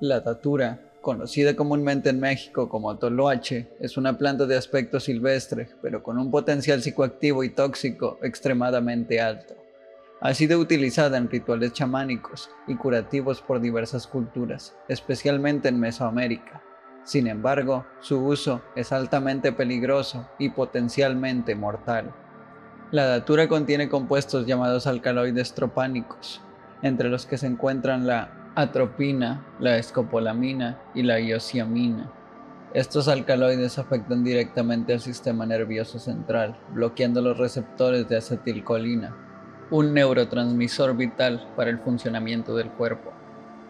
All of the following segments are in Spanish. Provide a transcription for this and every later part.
La datura, conocida comúnmente en México como toloache, es una planta de aspecto silvestre, pero con un potencial psicoactivo y tóxico extremadamente alto. Ha sido utilizada en rituales chamánicos y curativos por diversas culturas, especialmente en Mesoamérica. Sin embargo, su uso es altamente peligroso y potencialmente mortal. La datura contiene compuestos llamados alcaloides tropánicos, entre los que se encuentran la atropina, la escopolamina y la iosiamina. Estos alcaloides afectan directamente al sistema nervioso central, bloqueando los receptores de acetilcolina, un neurotransmisor vital para el funcionamiento del cuerpo.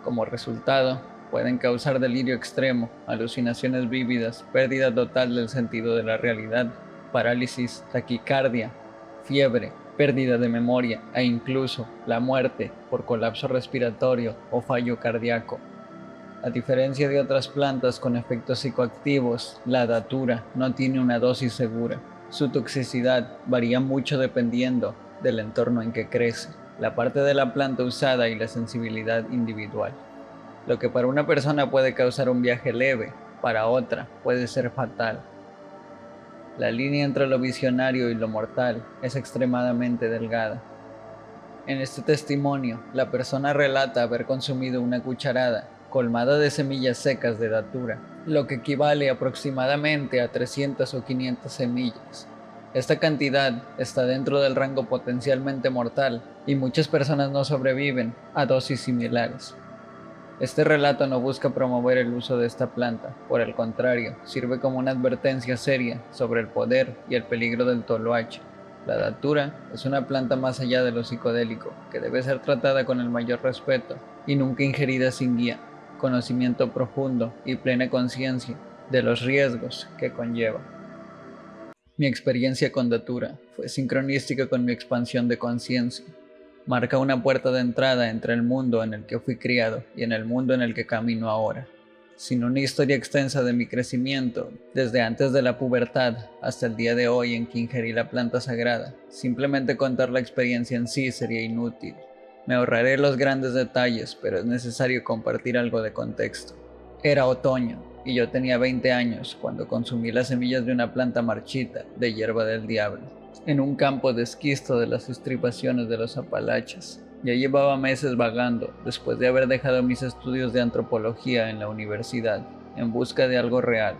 Como resultado, pueden causar delirio extremo, alucinaciones vívidas, pérdida total del sentido de la realidad, parálisis, taquicardia, fiebre, pérdida de memoria e incluso la muerte por colapso respiratorio o fallo cardíaco. A diferencia de otras plantas con efectos psicoactivos, la datura no tiene una dosis segura. Su toxicidad varía mucho dependiendo del entorno en que crece, la parte de la planta usada y la sensibilidad individual. Lo que para una persona puede causar un viaje leve, para otra puede ser fatal. La línea entre lo visionario y lo mortal es extremadamente delgada. En este testimonio, la persona relata haber consumido una cucharada colmada de semillas secas de datura, lo que equivale aproximadamente a 300 o 500 semillas. Esta cantidad está dentro del rango potencialmente mortal y muchas personas no sobreviven a dosis similares. Este relato no busca promover el uso de esta planta, por el contrario, sirve como una advertencia seria sobre el poder y el peligro del toloache. La datura es una planta más allá de lo psicodélico, que debe ser tratada con el mayor respeto y nunca ingerida sin guía, conocimiento profundo y plena conciencia de los riesgos que conlleva. Mi experiencia con datura fue sincronística con mi expansión de conciencia. Marca una puerta de entrada entre el mundo en el que fui criado y en el mundo en el que camino ahora. Sin una historia extensa de mi crecimiento, desde antes de la pubertad hasta el día de hoy en que ingerí la planta sagrada, simplemente contar la experiencia en sí sería inútil. Me ahorraré los grandes detalles, pero es necesario compartir algo de contexto. Era otoño, y yo tenía 20 años cuando consumí las semillas de una planta marchita de hierba del diablo, en un campo de esquisto de las estribaciones de los Apalaches. Ya llevaba meses vagando, después de haber dejado mis estudios de antropología en la universidad, en busca de algo real.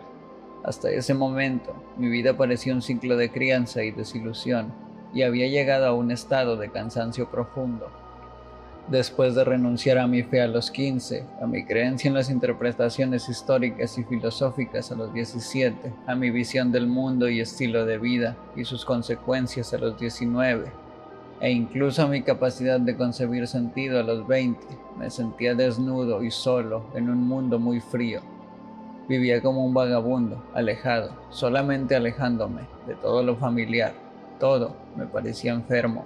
Hasta ese momento, mi vida parecía un ciclo de crianza y desilusión, y había llegado a un estado de cansancio profundo. Después de renunciar a mi fe a los 15, a mi creencia en las interpretaciones históricas y filosóficas a los 17, a mi visión del mundo y estilo de vida y sus consecuencias a los 19, e incluso a mi capacidad de concebir sentido a los 20, me sentía desnudo y solo en un mundo muy frío. Vivía como un vagabundo, alejado, solamente alejándome de todo lo familiar. Todo me parecía enfermo.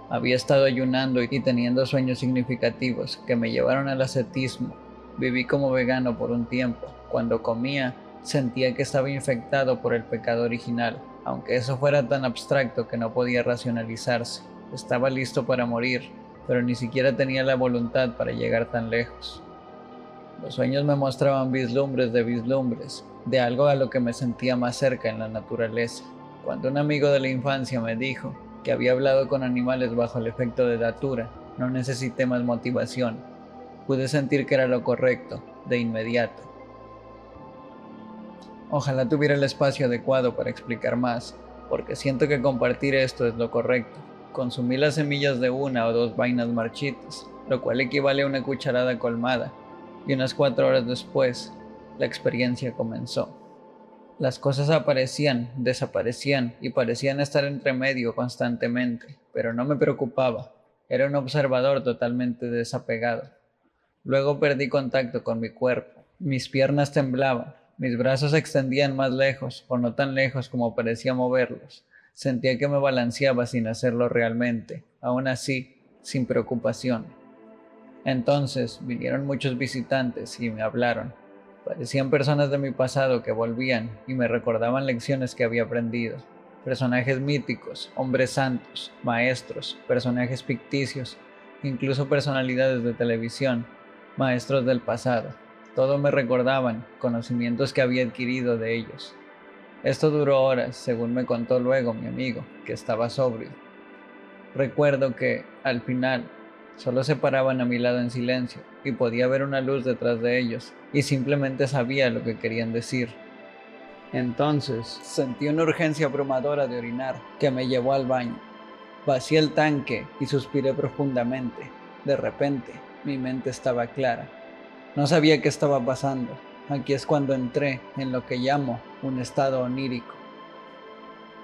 Había estado ayunando y teniendo sueños significativos que me llevaron al ascetismo. Viví como vegano por un tiempo. Cuando comía, sentía que estaba infectado por el pecado original, aunque eso fuera tan abstracto que no podía racionalizarse. Estaba listo para morir, pero ni siquiera tenía la voluntad para llegar tan lejos. Los sueños me mostraban vislumbres, de algo a lo que me sentía más cerca en la naturaleza. Cuando un amigo de la infancia me dijo que había hablado con animales bajo el efecto de datura, no necesité más motivación. Pude sentir que era lo correcto, de inmediato. Ojalá tuviera el espacio adecuado para explicar más, porque siento que compartir esto es lo correcto. Consumí las semillas de una o dos vainas marchitas, lo cual equivale a una cucharada colmada, y unas 4 horas después, la experiencia comenzó. Las cosas aparecían, desaparecían y parecían estar entre medio constantemente, pero no me preocupaba. Era un observador totalmente desapegado. Luego perdí contacto con mi cuerpo. Mis piernas temblaban, mis brazos se extendían más lejos o no tan lejos como parecía moverlos. Sentía que me balanceaba sin hacerlo realmente, aún así, sin preocupación. Entonces vinieron muchos visitantes y me hablaron. Parecían personas de mi pasado que volvían y me recordaban lecciones que había aprendido. Personajes míticos, hombres santos, maestros, personajes ficticios, incluso personalidades de televisión. maestros del pasado. Todo me recordaban conocimientos que había adquirido de ellos. Esto duró horas, según me contó luego mi amigo, que estaba sobrio. Recuerdo que, al final, solo se paraban a mi lado en silencio y podía ver una luz detrás de ellos y simplemente sabía lo que querían decir. Entonces, sentí una urgencia abrumadora de orinar que me llevó al baño. Vacié el tanque y suspiré profundamente. De repente, mi mente estaba clara. No sabía qué estaba pasando. Aquí es cuando entré en lo que llamo un estado onírico.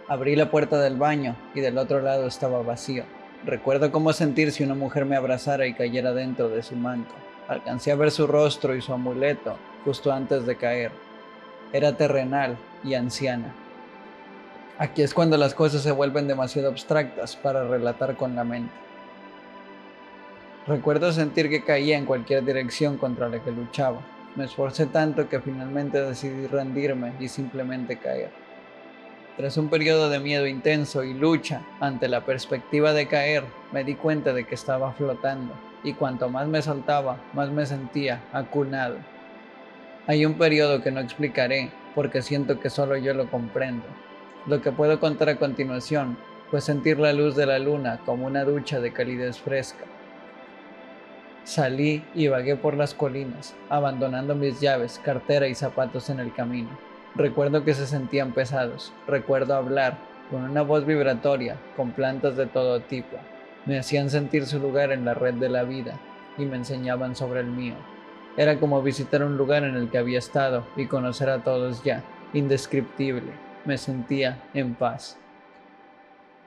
Abrí la puerta del baño y del otro lado estaba vacío. Recuerdo cómo sentir si una mujer me abrazara y cayera dentro de su manto. Alcancé a ver su rostro y su amuleto justo antes de caer. Era terrenal y anciana. Aquí es cuando las cosas se vuelven demasiado abstractas para relatar con la mente. Recuerdo sentir que caía en cualquier dirección contra la que luchaba. Me esforcé tanto que finalmente decidí rendirme y simplemente caer. Tras un periodo de miedo intenso y lucha ante la perspectiva de caer, me di cuenta de que estaba flotando, y cuanto más me soltaba, más me sentía acunado. Hay un periodo que no explicaré, porque siento que solo yo lo comprendo. Lo que puedo contar a continuación fue sentir la luz de la luna como una ducha de calidez fresca. Salí y vagué por las colinas, abandonando mis llaves, cartera y zapatos en el camino. Recuerdo que se sentían pesados. Recuerdo hablar con una voz vibratoria, con plantas de todo tipo. Me hacían sentir su lugar en la red de la vida y me enseñaban sobre el mío. Era como visitar un lugar en el que había estado y conocer a todos ya. Indescriptible. Me sentía en paz.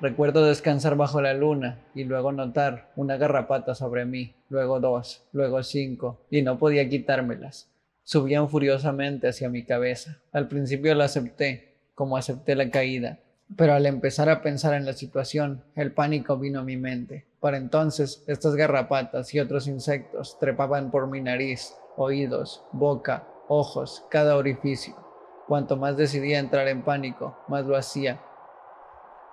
Recuerdo descansar bajo la luna y luego notar una garrapata sobre mí, luego 2, luego 5, y no podía quitármelas. Subían furiosamente hacia mi cabeza. Al principio la acepté, como acepté la caída, pero al empezar a pensar en la situación, el pánico vino a mi mente. Para entonces, estas garrapatas y otros insectos trepaban por mi nariz, oídos, boca, ojos, cada orificio. Cuanto más decidía entrar en pánico, más lo hacía.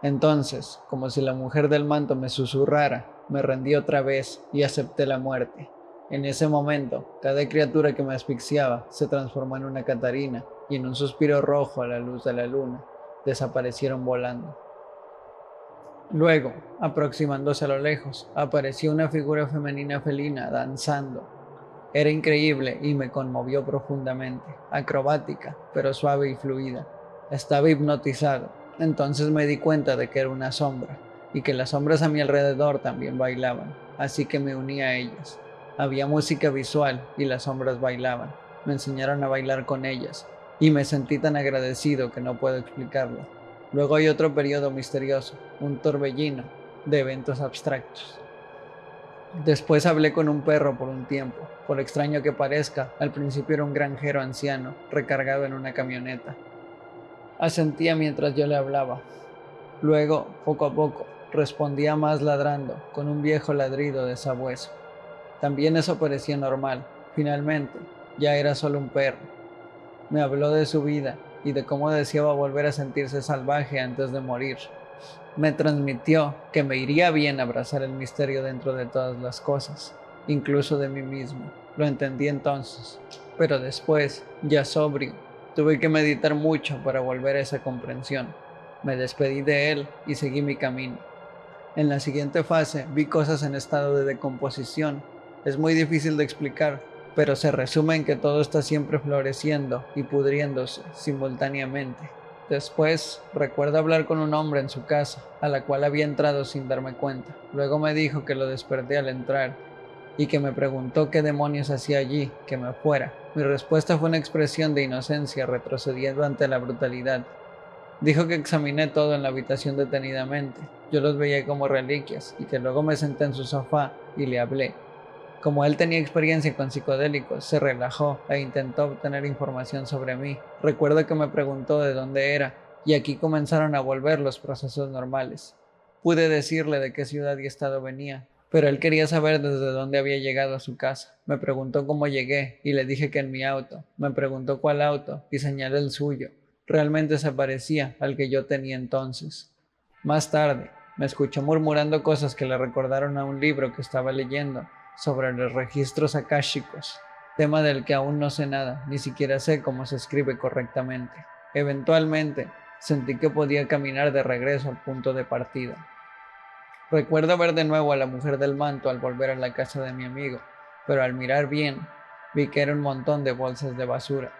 Entonces, como si la mujer del manto me susurrara, me rendí otra vez y acepté la muerte. En ese momento, cada criatura que me asfixiaba se transformó en una Catarina y en un suspiro rojo a la luz de la luna, desaparecieron volando. Luego, aproximándose a lo lejos, apareció una figura femenina felina danzando. Era increíble y me conmovió profundamente, acrobática, pero suave y fluida. Estaba hipnotizado. Entonces me di cuenta de que era una sombra, y que las sombras a mi alrededor también bailaban, así que me uní a ellas. Había música visual y las sombras bailaban. Me enseñaron a bailar con ellas, y me sentí tan agradecido que no puedo explicarlo. Luego hay otro periodo misterioso, un torbellino de eventos abstractos. Después hablé con un perro por un tiempo. Por extraño que parezca, al principio era un granjero anciano, recargado en una camioneta. Asentía mientras yo le hablaba. Luego, poco a poco, respondía más ladrando, con un viejo ladrido de sabueso. También eso parecía normal. Finalmente, ya era solo un perro. Me habló de su vida y de cómo deseaba volver a sentirse salvaje antes de morir. Me transmitió que me iría bien abrazar el misterio dentro de todas las cosas, incluso de mí mismo. Lo entendí entonces, pero después, ya sobrio, tuve que meditar mucho para volver a esa comprensión. Me despedí de él y seguí mi camino. En la siguiente fase vi cosas en estado de decomposición. Es muy difícil de explicar, pero se resume en que todo está siempre floreciendo y pudriéndose simultáneamente. Después, recuerdo hablar con un hombre en su casa, a la cual había entrado sin darme cuenta. Luego me dijo que lo desperté al entrar y que me preguntó qué demonios hacía allí, que me fuera. Mi respuesta fue una expresión de inocencia retrocediendo ante la brutalidad. Dijo que examiné todo en la habitación detenidamente. Yo los veía como reliquias y que luego me senté en su sofá y le hablé. Como él tenía experiencia con psicodélicos, se relajó e intentó obtener información sobre mí. Recuerdo que me preguntó de dónde era, y aquí comenzaron a volver los procesos normales. Pude decirle de qué ciudad y estado venía, pero él quería saber desde dónde había llegado a su casa. Me preguntó cómo llegué, y le dije que en mi auto. Me preguntó cuál auto, y señalé el suyo. Realmente se parecía al que yo tenía entonces. Más tarde, me escuchó murmurando cosas que le recordaron a un libro que estaba leyendo, sobre los registros akáshicos, tema del que aún no sé nada, ni siquiera sé cómo se escribe correctamente. Eventualmente, sentí que podía caminar de regreso al punto de partida. Recuerdo ver de nuevo a la mujer del manto al volver a la casa de mi amigo, pero al mirar bien, vi que era un montón de bolsas de basura.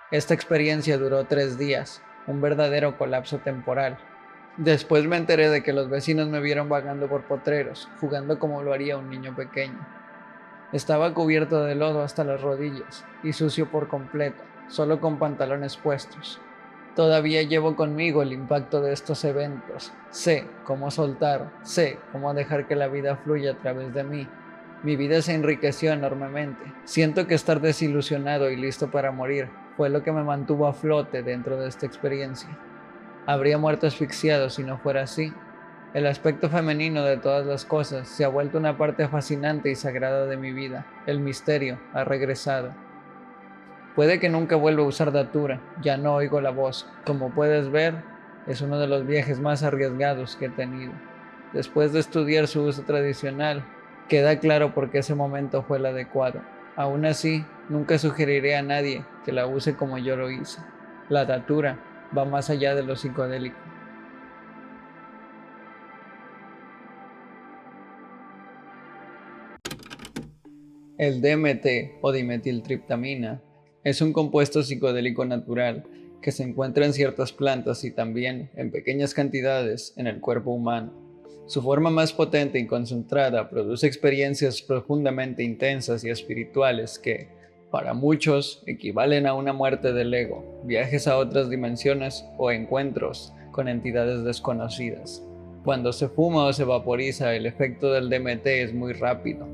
Esta experiencia duró 3 días, un verdadero colapso temporal. Después me enteré de que los vecinos me vieron vagando por potreros, jugando como lo haría un niño pequeño. Estaba cubierto de lodo hasta las rodillas y sucio por completo, solo con pantalones puestos. Todavía llevo conmigo el impacto de estos eventos. Sé cómo soltar, sé cómo dejar que la vida fluya a través de mí. Mi vida se enriqueció enormemente. Siento que estar desilusionado y listo para morir fue lo que me mantuvo a flote dentro de esta experiencia. Habría muerto asfixiado si no fuera así. El aspecto femenino de todas las cosas se ha vuelto una parte fascinante y sagrada de mi vida. El misterio ha regresado. Puede que nunca vuelva a usar datura, ya no oigo la voz. Como puedes ver, es uno de los viajes más arriesgados que he tenido. Después de estudiar su uso tradicional, queda claro por qué ese momento fue el adecuado. Aún así, nunca sugeriré a nadie que la use como yo lo hice. La datura va más allá de lo psicodélico. El DMT o dimetiltriptamina es un compuesto psicodélico natural que se encuentra en ciertas plantas y también en pequeñas cantidades en el cuerpo humano. Su forma más potente y concentrada produce experiencias profundamente intensas y espirituales que, para muchos, equivalen a una muerte del ego, viajes a otras dimensiones o encuentros con entidades desconocidas. Cuando se fuma o se vaporiza, el efecto del DMT es muy rápido,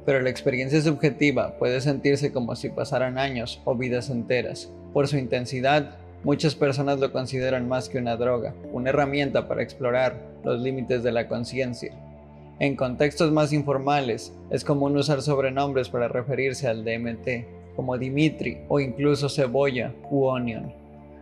pero la experiencia subjetiva puede sentirse como si pasaran años o vidas enteras. Por su intensidad, muchas personas lo consideran más que una droga, una herramienta para explorar los límites de la conciencia. En contextos más informales, es común usar sobrenombres para referirse al DMT, como Dimitri o incluso Cebolla u Onion,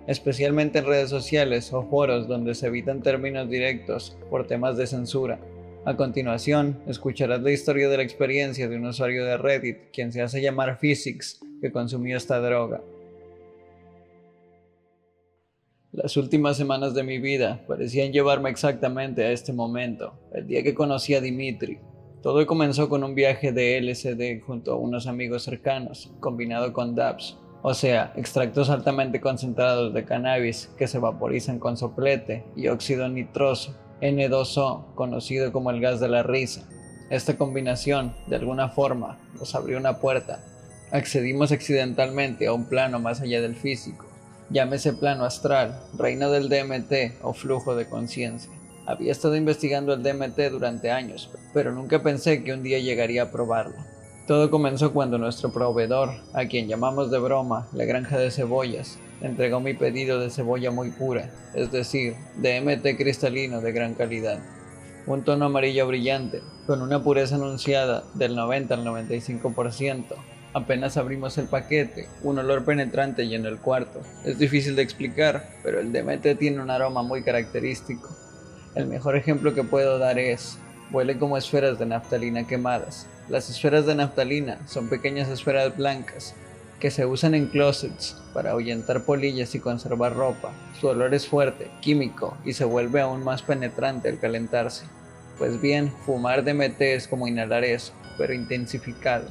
especialmente en redes sociales o foros donde se evitan términos directos por temas de censura. A continuación, escucharás la historia de la experiencia de un usuario de Reddit, quien se hace llamar Physics, que consumió esta droga. Las últimas semanas de mi vida parecían llevarme exactamente a este momento, el día que conocí a Dimitri. Todo comenzó con un viaje de LSD junto a unos amigos cercanos, combinado con dabs, o sea, extractos altamente concentrados de cannabis que se vaporizan con soplete y óxido nitroso, N2O, conocido como el gas de la risa. Esta combinación, de alguna forma, nos abrió una puerta. Accedimos accidentalmente a un plano más allá del físico. Llámese plano astral, reino del DMT o flujo de conciencia. Había estado investigando el DMT durante años, pero nunca pensé que un día llegaría a probarlo. Todo comenzó cuando nuestro proveedor, a quien llamamos de broma la granja de cebollas, entregó mi pedido de cebolla muy pura, es decir, DMT cristalino de gran calidad. Un tono amarillo brillante, con una pureza anunciada del 90 al 95%. Apenas abrimos el paquete, un olor penetrante llenó el cuarto. Es difícil de explicar, pero el DMT tiene un aroma muy característico. El mejor ejemplo que puedo dar es, huele como esferas de naftalina quemadas. Las esferas de naftalina son pequeñas esferas blancas que se usan en closets para ahuyentar polillas y conservar ropa. Su olor es fuerte, químico y se vuelve aún más penetrante al calentarse. Pues bien, fumar DMT es como inhalar eso, pero intensificado.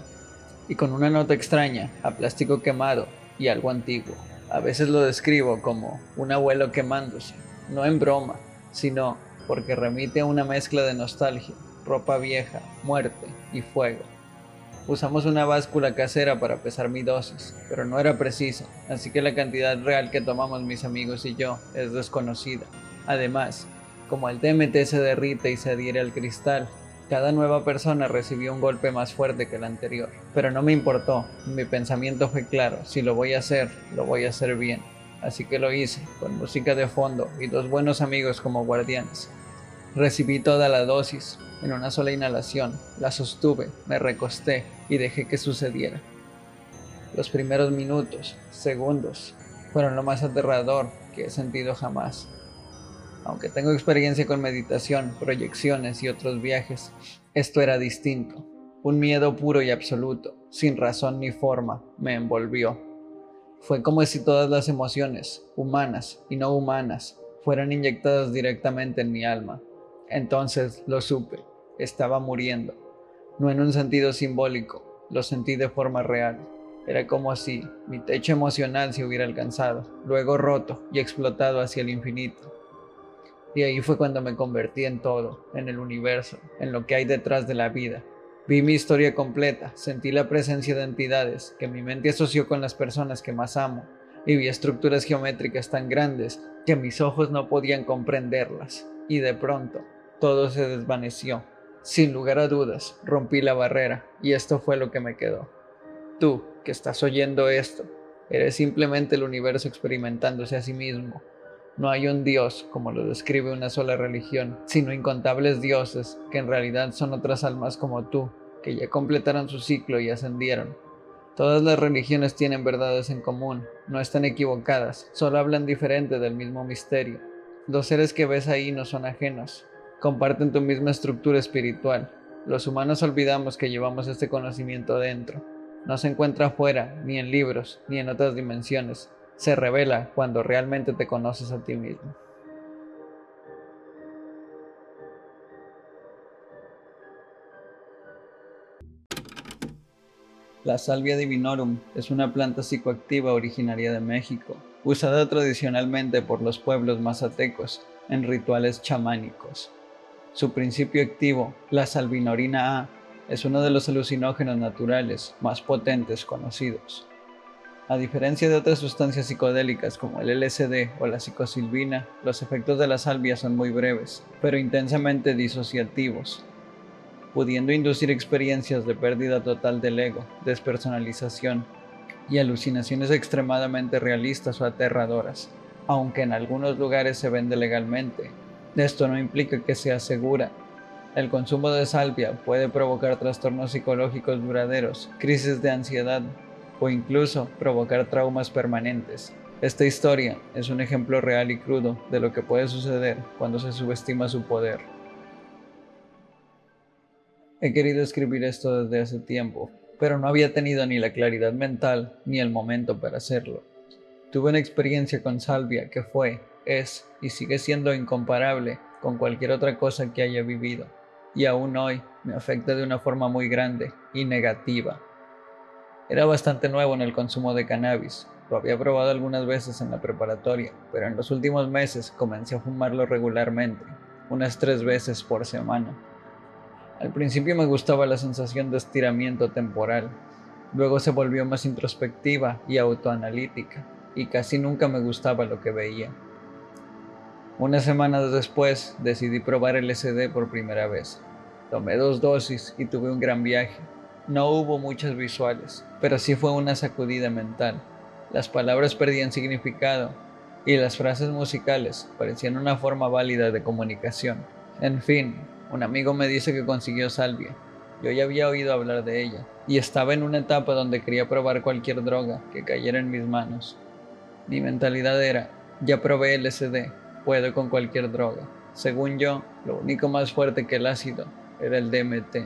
Y con una nota extraña, a plástico quemado y algo antiguo. A veces lo describo como un abuelo quemándose, no en broma, sino porque remite a una mezcla de nostalgia, ropa vieja, muerte y fuego. Usamos una báscula casera para pesar mi dosis, pero no era precisa, así que la cantidad real que tomamos mis amigos y yo es desconocida. Además, como el DMT se derrite y se adhiere al cristal, cada nueva persona recibió un golpe más fuerte que el anterior. Pero no me importó, mi pensamiento fue claro, si lo voy a hacer bien. Así que lo hice, con música de fondo y 2 buenos amigos como guardianes. Recibí toda la dosis, en una sola inhalación, la sostuve, me recosté y dejé que sucediera. Los primeros minutos, segundos, fueron lo más aterrador que he sentido jamás. Aunque tengo experiencia con meditación, proyecciones y otros viajes, esto era distinto. Un miedo puro y absoluto, sin razón ni forma, me envolvió. Fue como si todas las emociones, humanas y no humanas, fueran inyectadas directamente en mi alma. Entonces lo supe, estaba muriendo. No en un sentido simbólico, lo sentí de forma real. Era como si mi techo emocional se hubiera alcanzado, luego roto y explotado hacia el infinito. Y ahí fue cuando me convertí en todo, en el universo, en lo que hay detrás de la vida. Vi mi historia completa, sentí la presencia de entidades que mi mente asoció con las personas que más amo, y vi estructuras geométricas tan grandes que mis ojos no podían comprenderlas. Y de pronto, todo se desvaneció. Sin lugar a dudas, rompí la barrera, y esto fue lo que me quedó. Tú, que estás oyendo esto, eres simplemente el universo experimentándose a sí mismo. No hay un Dios, como lo describe una sola religión, sino incontables dioses, que en realidad son otras almas como tú, que ya completaron su ciclo y ascendieron. Todas las religiones tienen verdades en común, no están equivocadas, solo hablan diferente del mismo misterio. Los seres que ves ahí no son ajenos, comparten tu misma estructura espiritual. Los humanos olvidamos que llevamos este conocimiento dentro. No se encuentra afuera, ni en libros, ni en otras dimensiones. Se revela cuando realmente te conoces a ti mismo. La Salvia divinorum es una planta psicoactiva originaria de México, usada tradicionalmente por los pueblos mazatecos en rituales chamánicos. Su principio activo, la salvinorina A, es uno de los alucinógenos naturales más potentes conocidos. A diferencia de otras sustancias psicodélicas como el LSD o la psicosilvina, los efectos de la salvia son muy breves, pero intensamente disociativos, pudiendo inducir experiencias de pérdida total del ego, despersonalización y alucinaciones extremadamente realistas o aterradoras, aunque en algunos lugares se vende legalmente. Esto no implica que sea segura. El consumo de salvia puede provocar trastornos psicológicos duraderos, crisis de ansiedad o incluso provocar traumas permanentes. Esta historia es un ejemplo real y crudo de lo que puede suceder cuando se subestima su poder. He querido escribir esto desde hace tiempo, pero no había tenido ni la claridad mental ni el momento para hacerlo. Tuve una experiencia con salvia que fue, es y sigue siendo incomparable con cualquier otra cosa que haya vivido, y aún hoy me afecta de una forma muy grande y negativa. Era bastante nuevo en el consumo de cannabis, lo había probado algunas veces en la preparatoria, pero en los últimos meses comencé a fumarlo regularmente, unas 3 veces por semana. Al principio me gustaba la sensación de estiramiento temporal, luego se volvió más introspectiva y autoanalítica, y casi nunca me gustaba lo que veía. Unas semanas después decidí probar el LSD por primera vez. Tomé 2 dosis y tuve un gran viaje. No hubo muchas visuales, pero sí fue una sacudida mental. Las palabras perdían significado y las frases musicales parecían una forma válida de comunicación. En fin, un amigo me dice que consiguió salvia. Yo ya había oído hablar de ella y estaba en una etapa donde quería probar cualquier droga que cayera en mis manos. Mi mentalidad era, ya probé LSD, puedo con cualquier droga. Según yo, lo único más fuerte que el ácido era el DMT.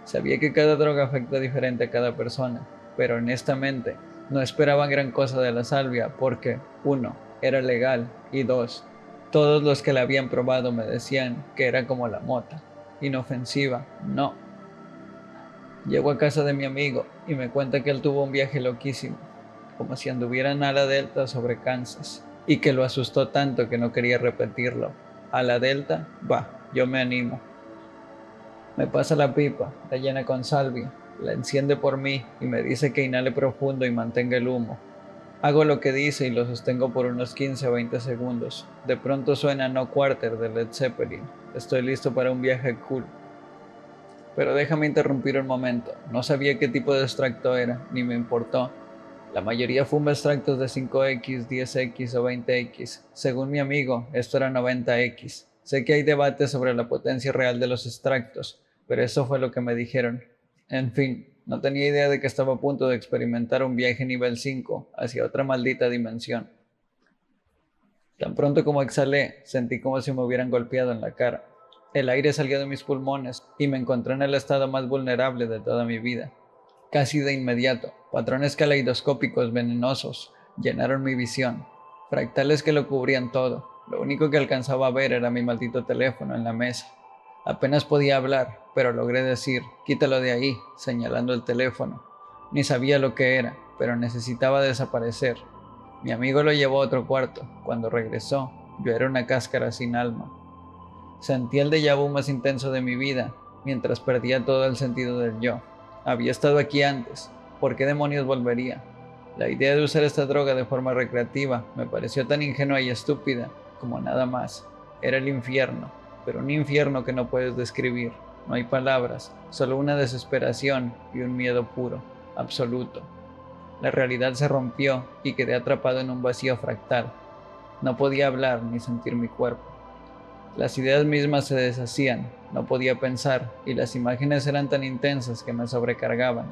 Sabía que cada droga afecta diferente a cada persona, pero honestamente no esperaba gran cosa de la salvia porque, 1, era legal y 2, todos los que la habían probado me decían que era como la mota, inofensiva, no. Llego a casa de mi amigo y me cuenta que él tuvo un viaje loquísimo, como si anduviera en ala delta sobre Kansas, y que lo asustó tanto que no quería repetirlo. A la delta, va, yo me animo. Me pasa la pipa, la llena con salvia, la enciende por mí y me dice que inhale profundo y mantenga el humo. Hago lo que dice y lo sostengo por unos 15 o 20 segundos. De pronto suena No Quarter de Led Zeppelin. Estoy listo para un viaje cool. Pero déjame interrumpir un momento. No sabía qué tipo de extracto era, ni me importó. La mayoría fuma extractos de 5X, 10X o 20X. Según mi amigo, esto era 90X. Sé que hay debate sobre la potencia real de los extractos, pero eso fue lo que me dijeron. En fin, no tenía idea de que estaba a punto de experimentar un viaje nivel 5 hacia otra maldita dimensión. Tan pronto como exhalé, sentí como si me hubieran golpeado en la cara. El aire salió de mis pulmones y me encontré en el estado más vulnerable de toda mi vida. Casi de inmediato, patrones caleidoscópicos venenosos llenaron mi visión, fractales que lo cubrían todo. Lo único que alcanzaba a ver era mi maldito teléfono en la mesa. Apenas podía hablar, pero logré decir, quítalo de ahí, señalando el teléfono. Ni sabía lo que era, pero necesitaba desaparecer. Mi amigo lo llevó a otro cuarto. Cuando regresó, yo era una cáscara sin alma. Sentí el déjà vu más intenso de mi vida, mientras perdía todo el sentido del yo. Había estado aquí antes. ¿Por qué demonios volvería? La idea de usar esta droga de forma recreativa me pareció tan ingenua y estúpida como nada más. Era el infierno, pero un infierno que no puedes describir. No hay palabras, solo una desesperación y un miedo puro, absoluto. La realidad se rompió y quedé atrapado en un vacío fractal. No podía hablar ni sentir mi cuerpo. Las ideas mismas se deshacían, no podía pensar y las imágenes eran tan intensas que me sobrecargaban.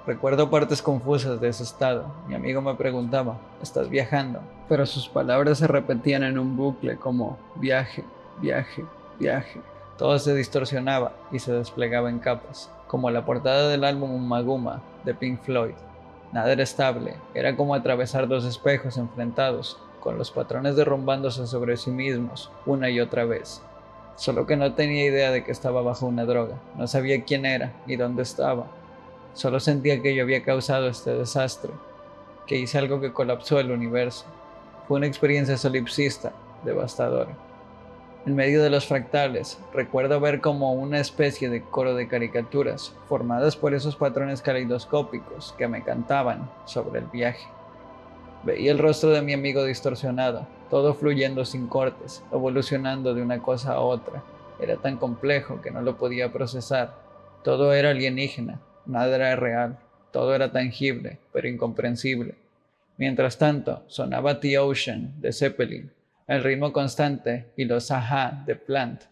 Recuerdo partes confusas de ese estado. Mi amigo me preguntaba, ¿estás viajando? Pero sus palabras se repetían en un bucle como viaje, viaje, viaje. Todo se distorsionaba y se desplegaba en capas, como la portada del álbum Maguma de Pink Floyd. Nada era estable, era como atravesar dos espejos enfrentados, con los patrones derrumbándose sobre sí mismos una y otra vez. Solo que no tenía idea de que estaba bajo una droga, no sabía quién era ni dónde estaba. Solo sentía que yo había causado este desastre, que hice algo que colapsó el universo. Fue una experiencia solipsista, devastadora. En medio de los fractales, recuerdo ver como una especie de coro de caricaturas, formadas por esos patrones caleidoscópicos que me cantaban sobre el viaje. Veía el rostro de mi amigo distorsionado, todo fluyendo sin cortes, evolucionando de una cosa a otra. Era tan complejo que no lo podía procesar. Todo era alienígena, nada era real, todo era tangible, pero incomprensible. Mientras tanto, sonaba The Ocean de Zeppelin, el ritmo constante y los Aha de Plant.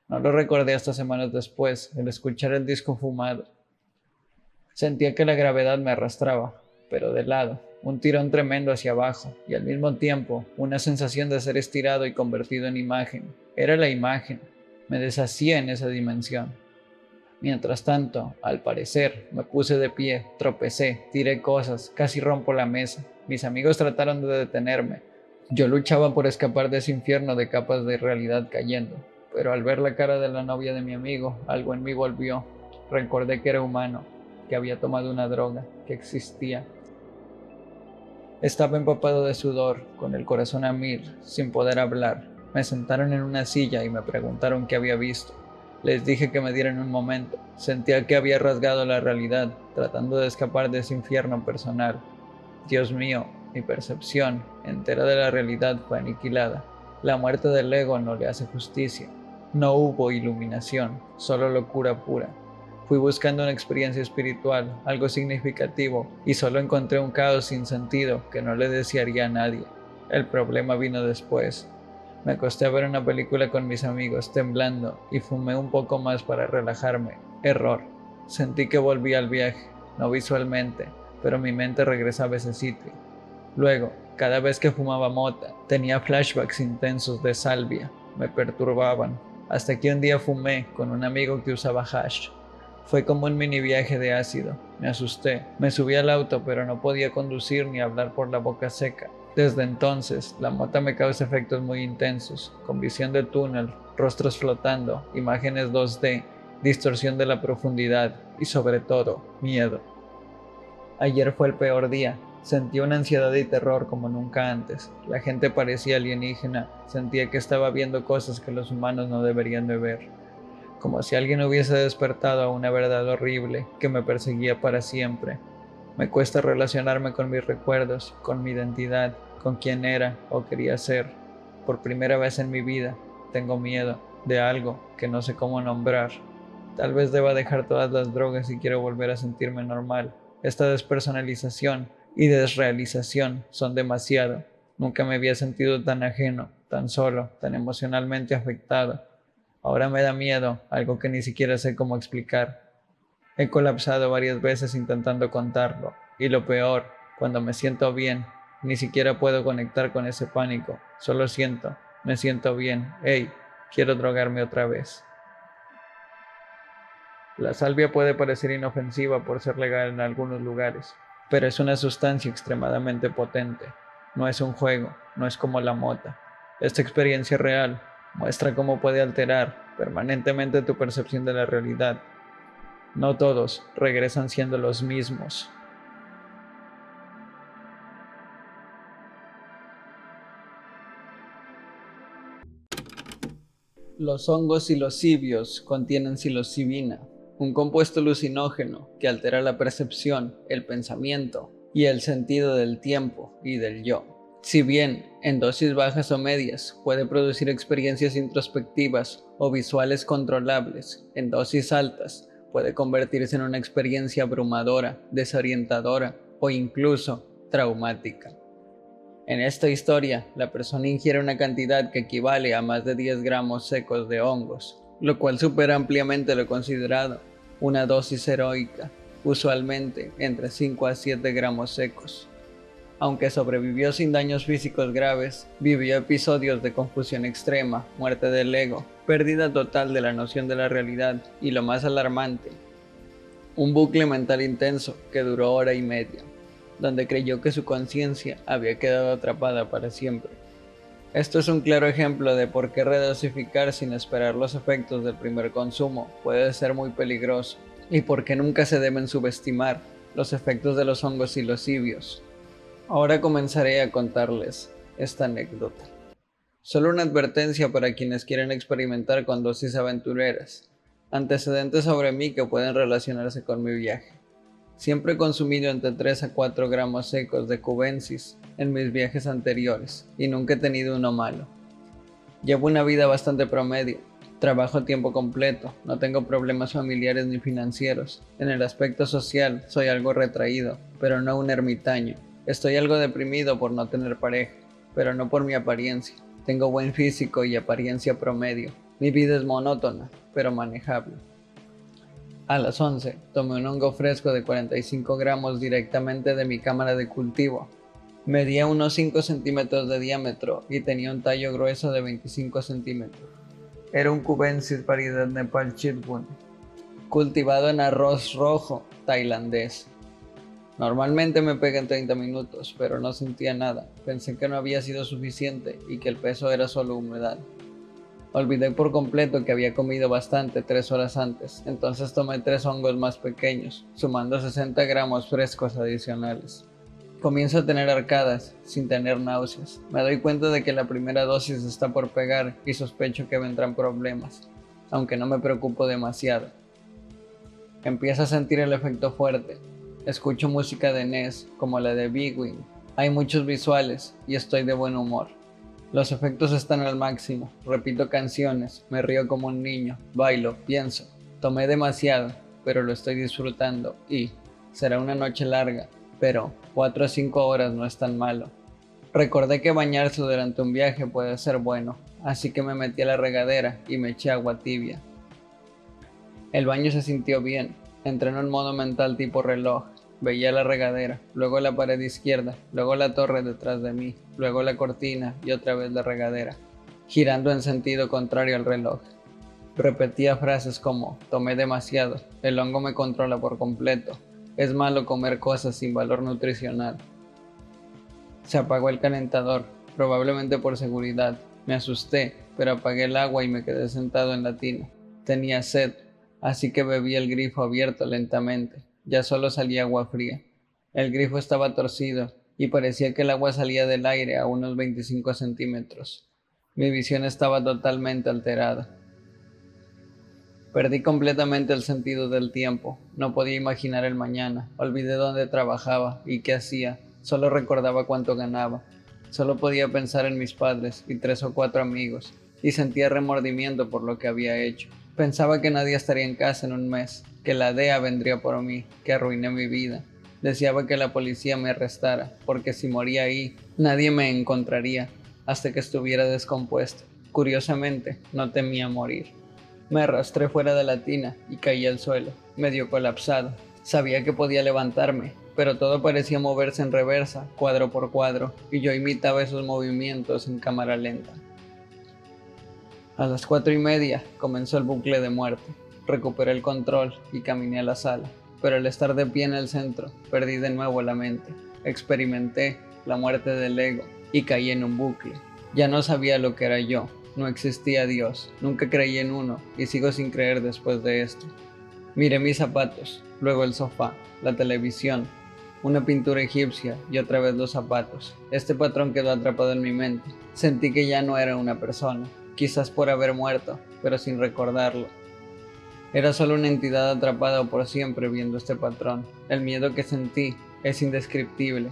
No lo recordé hasta semanas después, el escuchar el disco fumado. Sentía que la gravedad me arrastraba, pero de lado, un tirón tremendo hacia abajo, y al mismo tiempo, una sensación de ser estirado y convertido en imagen. Era la imagen, me deshacía en esa dimensión. Mientras tanto, al parecer, me puse de pie, tropecé, tiré cosas, casi rompo la mesa. Mis amigos trataron de detenerme. Yo luchaba por escapar de ese infierno de capas de realidad cayendo, pero al ver la cara de la novia de mi amigo, algo en mí volvió. Recordé que era humano, que había tomado una droga, que existía. Estaba empapado de sudor, con el corazón a mil, sin poder hablar. Me sentaron en una silla y me preguntaron qué había visto. Les dije que me dieran un momento. Sentía que había rasgado la realidad, tratando de escapar de ese infierno personal. Dios mío, mi percepción entera de la realidad fue aniquilada. La muerte del ego no le hace justicia. No hubo iluminación, solo locura pura. Fui buscando una experiencia espiritual, algo significativo, y solo encontré un caos sin sentido que no le desearía a nadie. El problema vino después. Me acosté a ver una película con mis amigos, temblando, y fumé un poco más para relajarme. Error. Sentí que volví al viaje, no visualmente, pero mi mente regresaba a ese sitio. Luego, cada vez que fumaba mota, tenía flashbacks intensos de salvia. Me perturbaban. Hasta que un día fumé con un amigo que usaba hash. Fue como un mini viaje de ácido. Me asusté. Me subí al auto, pero no podía conducir ni hablar por la boca seca. Desde entonces, la mota me causa efectos muy intensos, con visión de túnel, rostros flotando, imágenes 2D, distorsión de la profundidad y sobre todo, miedo. Ayer fue el peor día. Sentí una ansiedad y terror como nunca antes. La gente parecía alienígena. Sentía que estaba viendo cosas que los humanos no deberían de ver. Como si alguien hubiese despertado a una verdad horrible que me perseguía para siempre. Me cuesta relacionarme con mis recuerdos, con mi identidad, con quién era o quería ser. Por primera vez en mi vida, tengo miedo de algo que no sé cómo nombrar. Tal vez deba dejar todas las drogas si quiero volver a sentirme normal. Esta despersonalización y desrealización son demasiado. Nunca me había sentido tan ajeno, tan solo, tan emocionalmente afectado. Ahora me da miedo, algo que ni siquiera sé cómo explicar. He colapsado varias veces intentando contarlo, y lo peor, cuando me siento bien, ni siquiera puedo conectar con ese pánico. Solo siento, me siento bien. Hey, Quiero drogarme otra vez. La salvia puede parecer inofensiva por ser legal en algunos lugares, pero es una sustancia extremadamente potente. No es un juego, no es como la mota. Esta experiencia real muestra cómo puede alterar permanentemente tu percepción de la realidad. No todos regresan siendo los mismos. Los hongos psilocibios contienen psilocibina, un compuesto alucinógeno que altera la percepción, el pensamiento y el sentido del tiempo y del yo. Si bien en dosis bajas o medias puede producir experiencias introspectivas o visuales controlables, en dosis altas puede convertirse en una experiencia abrumadora, desorientadora o incluso traumática. En esta historia, la persona ingiere una cantidad que equivale a más de 10 gramos secos de hongos, lo cual supera ampliamente lo considerado una dosis heroica, usualmente entre 5 a 7 gramos secos. Aunque sobrevivió sin daños físicos graves, vivió episodios de confusión extrema, muerte del ego, pérdida total de la noción de la realidad y, lo más alarmante, un bucle mental intenso que duró hora y media, donde creyó que su conciencia había quedado atrapada para siempre. Esto es un claro ejemplo de por qué redosificar sin esperar los efectos del primer consumo puede ser muy peligroso, y por qué nunca se deben subestimar los efectos de los hongos psilocibios. Ahora comenzaré a contarles esta anécdota. Solo una advertencia para quienes quieren experimentar con dosis aventureras. Antecedentes sobre mí que pueden relacionarse con mi viaje. Siempre he consumido entre 3 a 4 gramos secos de cubensis en mis viajes anteriores y nunca he tenido uno malo. Llevo una vida bastante promedio, trabajo a tiempo completo, no tengo problemas familiares ni financieros. En el aspecto social soy algo retraído, pero no un ermitaño. Estoy algo deprimido por no tener pareja, pero no por mi apariencia. Tengo buen físico y apariencia promedio. Mi vida es monótona, pero manejable. A las 11, tomé un hongo fresco de 45 gramos directamente de mi cámara de cultivo. Medía unos 5 centímetros de diámetro y tenía un tallo grueso de 25 centímetros. Era un cubensis variedad Nepal Chitwood, cultivado en arroz rojo tailandés. Normalmente me pega en 30 minutos, pero no sentía nada. Pensé que no había sido suficiente y que el peso era solo humedad. Olvidé por completo que había comido bastante 3 horas antes, entonces tomé 3 hongos más pequeños, sumando 60 gramos frescos adicionales. Comienzo a tener arcadas, sin tener náuseas. Me doy cuenta de que la primera dosis está por pegar y sospecho que vendrán problemas, aunque no me preocupo demasiado. Empiezo a sentir el efecto fuerte. Escucho música de Ness, como la de Big Wing. Hay muchos visuales y estoy de buen humor. Los efectos están al máximo, repito canciones, me río como un niño, bailo, pienso. Tomé demasiado, pero lo estoy disfrutando y será una noche larga, pero 4 o 5 horas no es tan malo. Recordé que bañarse durante un viaje puede ser bueno, así que me metí a la regadera y me eché agua tibia. El baño se sintió bien, entré en un modo mental tipo reloj. Veía la regadera, luego la pared izquierda, luego la torre detrás de mí, luego la cortina y otra vez la regadera, girando en sentido contrario al reloj. Repetía frases como, tomé demasiado, el hongo me controla por completo, es malo comer cosas sin valor nutricional. Se apagó el calentador, probablemente por seguridad. Me asusté, pero apagué el agua y me quedé sentado en la tina. Tenía sed, así que bebí el grifo abierto lentamente. Ya solo salía agua fría. El grifo estaba torcido y parecía que el agua salía del aire a unos 25 centímetros. Mi visión estaba totalmente alterada. Perdí completamente el sentido del tiempo. No podía imaginar el mañana. Olvidé dónde trabajaba y qué hacía. Solo recordaba cuánto ganaba. Solo podía pensar en mis padres y 3 o 4 amigos, y sentía remordimiento por lo que había hecho. Pensaba que nadie estaría en casa en un mes, que la DEA vendría por mí, que arruiné mi vida. Deseaba que la policía me arrestara, porque si moría ahí, nadie me encontraría hasta que estuviera descompuesto. Curiosamente, no temía morir. Me arrastré fuera de la tina y caí al suelo, medio colapsado. Sabía que podía levantarme, pero todo parecía moverse en reversa, cuadro por cuadro, y yo imitaba esos movimientos en cámara lenta. A las 4:30 comenzó el bucle de muerte. Recuperé el control y caminé a la sala, pero al estar de pie en el centro, perdí de nuevo la mente. Experimenté la muerte del ego y caí en un bucle. Ya no sabía lo que era yo, no existía Dios, nunca creí en uno y sigo sin creer después de esto. Miré mis zapatos, luego el sofá, la televisión, una pintura egipcia y otra vez los zapatos. Este patrón quedó atrapado en mi mente. Sentí que ya no era una persona, quizás por haber muerto, pero sin recordarlo. Era solo una entidad atrapada por siempre viendo este patrón. El miedo que sentí es indescriptible.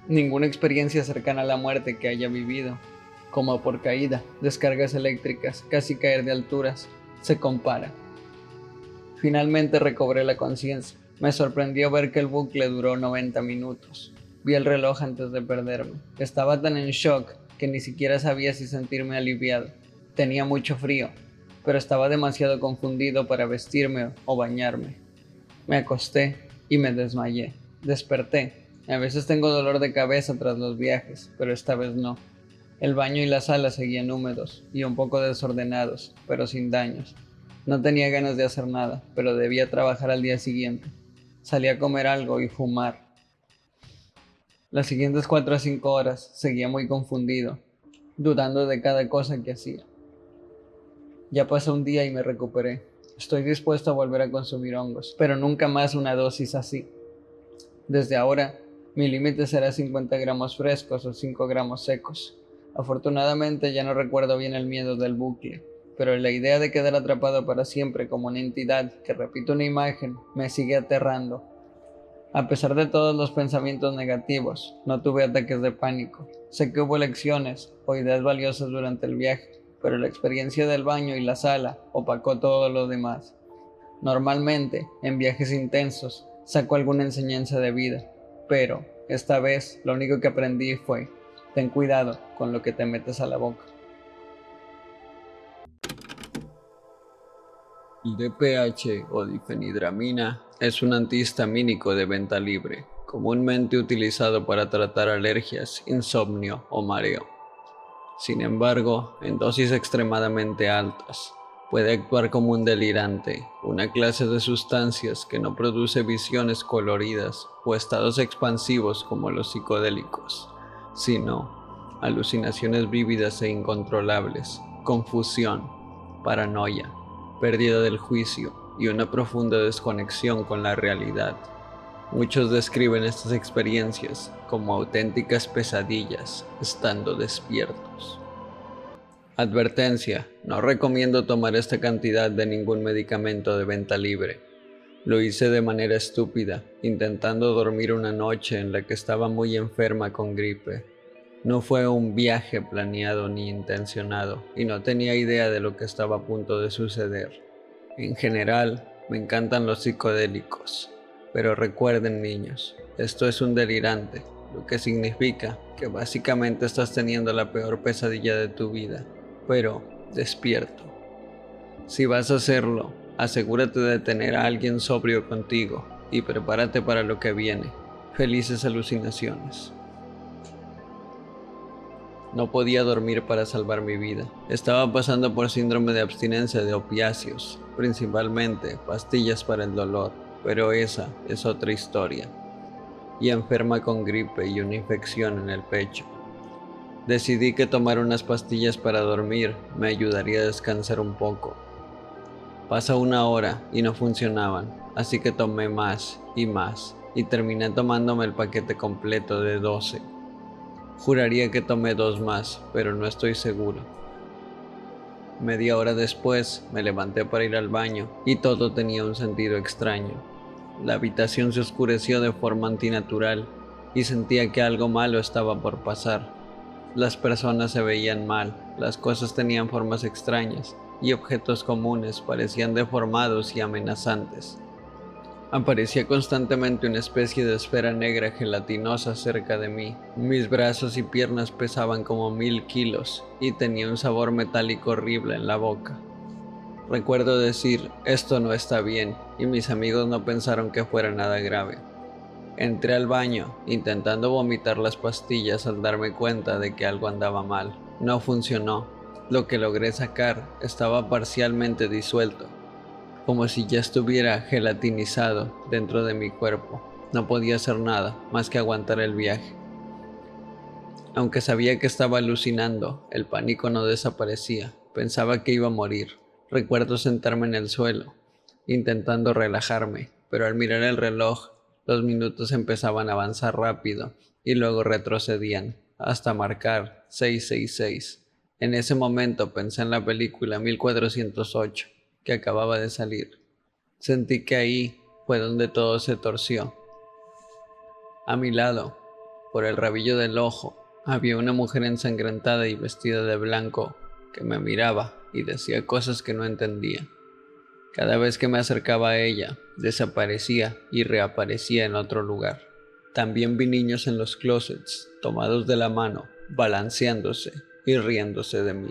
Ninguna experiencia cercana a la muerte que haya vivido, como por caída, descargas eléctricas, casi caer de alturas, se compara. Finalmente recobré la conciencia. Me sorprendió ver que el bucle duró 90 minutos. Vi el reloj antes de perderme. Estaba tan en shock que ni siquiera sabía si sentirme aliviado. Tenía mucho frío, pero estaba demasiado confundido para vestirme o bañarme. Me acosté y me desmayé. Desperté. A veces tengo dolor de cabeza tras los viajes, pero esta vez no. El baño y la sala seguían húmedos y un poco desordenados, pero sin daños. No tenía ganas de hacer nada, pero debía trabajar al día siguiente. Salí a comer algo y fumar. Las siguientes 4 a 5 horas seguía muy confundido, dudando de cada cosa que hacía. Ya pasó un día y me recuperé. Estoy dispuesto a volver a consumir hongos, pero nunca más una dosis así. Desde ahora, mi límite será 50 gramos frescos o 5 gramos secos. Afortunadamente ya no recuerdo bien el miedo del bucle, pero la idea de quedar atrapado para siempre como una entidad que repite una imagen me sigue aterrando. A pesar de todos los pensamientos negativos, no tuve ataques de pánico. Sé que hubo lecciones o ideas valiosas durante el viaje, pero la experiencia del baño y la sala opacó todo lo demás. Normalmente, en viajes intensos, saco alguna enseñanza de vida, pero esta vez lo único que aprendí fue: ten cuidado con lo que te metes a la boca. El DPH o difenhidramina es un antihistamínico de venta libre, comúnmente utilizado para tratar alergias, insomnio o mareo. Sin embargo, en dosis extremadamente altas, puede actuar como un delirante, una clase de sustancias que no produce visiones coloridas o estados expansivos como los psicodélicos, sino alucinaciones vívidas e incontrolables, confusión, paranoia, pérdida del juicio y una profunda desconexión con la realidad. Muchos describen estas experiencias como auténticas pesadillas estando despiertos. Advertencia: no recomiendo tomar esta cantidad de ningún medicamento de venta libre. Lo hice de manera estúpida, intentando dormir una noche en la que estaba muy enferma con gripe. No fue un viaje planeado ni intencionado, y no tenía idea de lo que estaba a punto de suceder. En general, me encantan los psicodélicos, pero recuerden, niños, esto es un delirante, lo que significa que básicamente estás teniendo la peor pesadilla de tu vida, pero despierto. Si vas a hacerlo, asegúrate de tener a alguien sobrio contigo y prepárate para lo que viene. Felices alucinaciones. No podía dormir para salvar mi vida. Estaba pasando por síndrome de abstinencia de opiáceos, principalmente pastillas para el dolor, pero esa es otra historia. Y enferma con gripe y una infección en el pecho. Decidí que tomar unas pastillas para dormir me ayudaría a descansar un poco. Pasó una hora y no funcionaban, así que tomé más y terminé tomándome el paquete completo de 12. Juraría que tomé 2 más, pero no estoy seguro. Media hora después me levanté para ir al baño y todo tenía un sentido extraño. La habitación se oscureció de forma antinatural y sentía que algo malo estaba por pasar. Las personas se veían mal, las cosas tenían formas extrañas y objetos comunes parecían deformados y amenazantes. Aparecía constantemente una especie de esfera negra gelatinosa cerca de mí. Mis brazos y piernas pesaban como 1000 kilos y tenía un sabor metálico horrible en la boca. Recuerdo decir: esto no está bien, y mis amigos no pensaron que fuera nada grave. Entré al baño, intentando vomitar las pastillas al darme cuenta de que algo andaba mal. No funcionó, lo que logré sacar estaba parcialmente disuelto, como si ya estuviera gelatinizado dentro de mi cuerpo. No podía hacer nada más que aguantar el viaje. Aunque sabía que estaba alucinando, el pánico no desaparecía. Pensaba que iba a morir. Recuerdo sentarme en el suelo, intentando relajarme, pero al mirar el reloj, los minutos empezaban a avanzar rápido y luego retrocedían, hasta marcar 666. En ese momento pensé en la película 1408, que acababa de salir. Sentí que ahí fue donde todo se torció. A mi lado, por el rabillo del ojo, había una mujer ensangrentada y vestida de blanco que me miraba y decía cosas que no entendía. Cada vez que me acercaba a ella, desaparecía y reaparecía en otro lugar. También vi niños en los closets, tomados de la mano, balanceándose y riéndose de mí.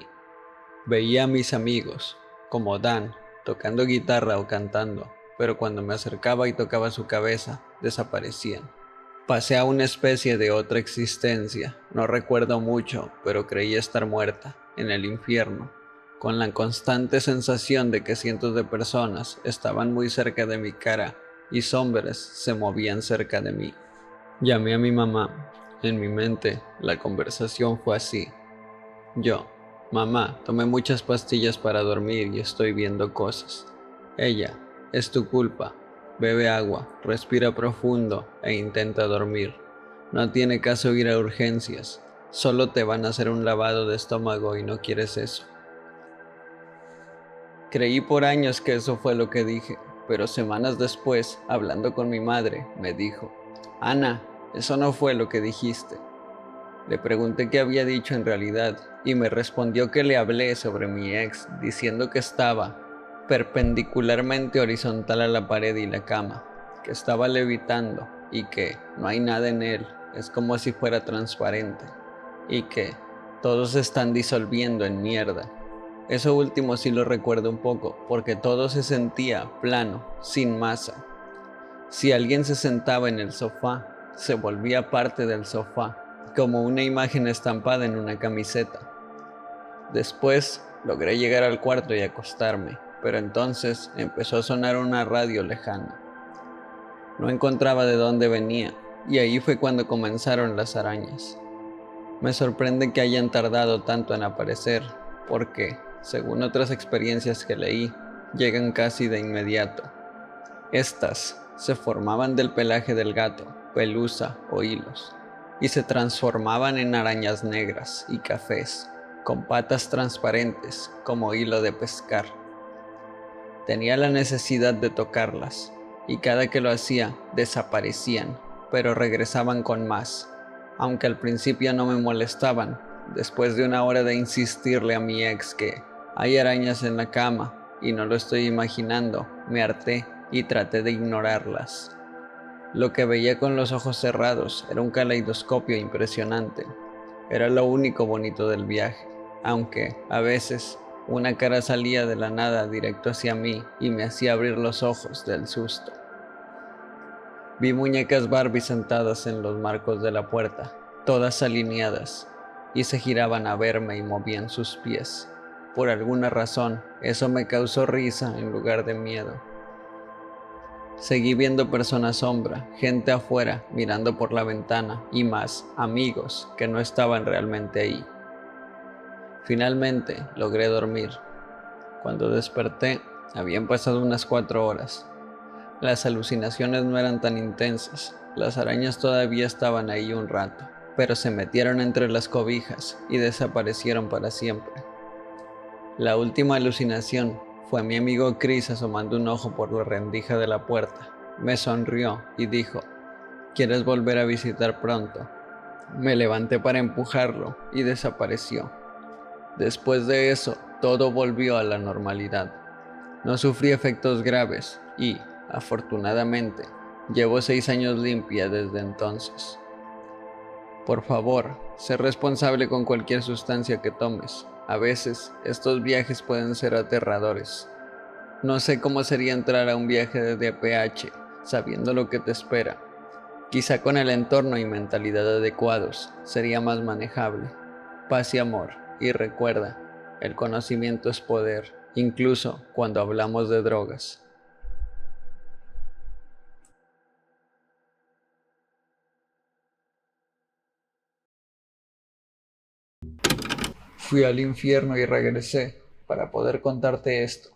Veía a mis amigos, como Dan, tocando guitarra o cantando, pero cuando me acercaba y tocaba su cabeza, desaparecían. Pasé a una especie de otra existencia, no recuerdo mucho, pero creí estar muerta, en el infierno, con la constante sensación de que cientos de personas estaban muy cerca de mi cara y sombras se movían cerca de mí. Llamé a mi mamá. En mi mente, la conversación fue así. Yo, mamá, tomé muchas pastillas para dormir y estoy viendo cosas. Ella, es tu culpa. Bebe agua, respira profundo e intenta dormir. No tiene caso ir a urgencias. Solo te van a hacer un lavado de estómago y no quieres eso. Creí por años que eso fue lo que dije, pero semanas después, hablando con mi madre, me dijo: Ana, eso no fue lo que dijiste. Le pregunté qué había dicho en realidad y me respondió que le hablé sobre mi ex, diciendo que estaba perpendicularmente horizontal a la pared y la cama, que estaba levitando y que no hay nada en él, es como si fuera transparente, y que todos se están disolviendo en mierda. Eso último sí lo recuerdo un poco, porque todo se sentía plano, sin masa. Si alguien se sentaba en el sofá, se volvía parte del sofá, como una imagen estampada en una camiseta. Después logré llegar al cuarto y acostarme, pero entonces empezó a sonar una radio lejana. No encontraba de dónde venía, y ahí fue cuando comenzaron las arañas. Me sorprende que hayan tardado tanto en aparecer, porque, según otras experiencias que leí, llegan casi de inmediato. Estas se formaban del pelaje del gato, pelusa o hilos, y se transformaban en arañas negras y cafés, con patas transparentes como hilo de pescar. Tenía la necesidad de tocarlas, y cada que lo hacía desaparecían, pero regresaban con más. Aunque al principio no me molestaban, después de una hora de insistirle a mi ex que hay arañas en la cama y no lo estoy imaginando, me harté y traté de ignorarlas. Lo que veía con los ojos cerrados era un caleidoscopio impresionante. Era lo único bonito del viaje, aunque, a veces, una cara salía de la nada directo hacia mí y me hacía abrir los ojos del susto. Vi muñecas Barbie sentadas en los marcos de la puerta, todas alineadas, y se giraban a verme y movían sus pies. Por alguna razón, eso me causó risa en lugar de miedo. Seguí viendo personas sombra, gente afuera, mirando por la ventana, y más, amigos, que no estaban realmente ahí. Finalmente, logré dormir. Cuando desperté, habían pasado unas 4 horas. Las alucinaciones no eran tan intensas, las arañas todavía estaban ahí un rato, pero se metieron entre las cobijas y desaparecieron para siempre. La última alucinación fue mi amigo Chris asomando un ojo por la rendija de la puerta. Me sonrió y dijo: ¿quieres volver a visitar pronto? Me levanté para empujarlo y desapareció. Después de eso, todo volvió a la normalidad. No sufrí efectos graves y, afortunadamente, llevo 6 años limpia desde entonces. Por favor, sé responsable con cualquier sustancia que tomes. A veces, estos viajes pueden ser aterradores. No sé cómo sería entrar a un viaje de DPH, sabiendo lo que te espera. Quizá con el entorno y mentalidad adecuados, sería más manejable. Paz y amor, y recuerda, El conocimiento es poder, incluso cuando hablamos de drogas. Fui al infierno y regresé para poder contarte esto.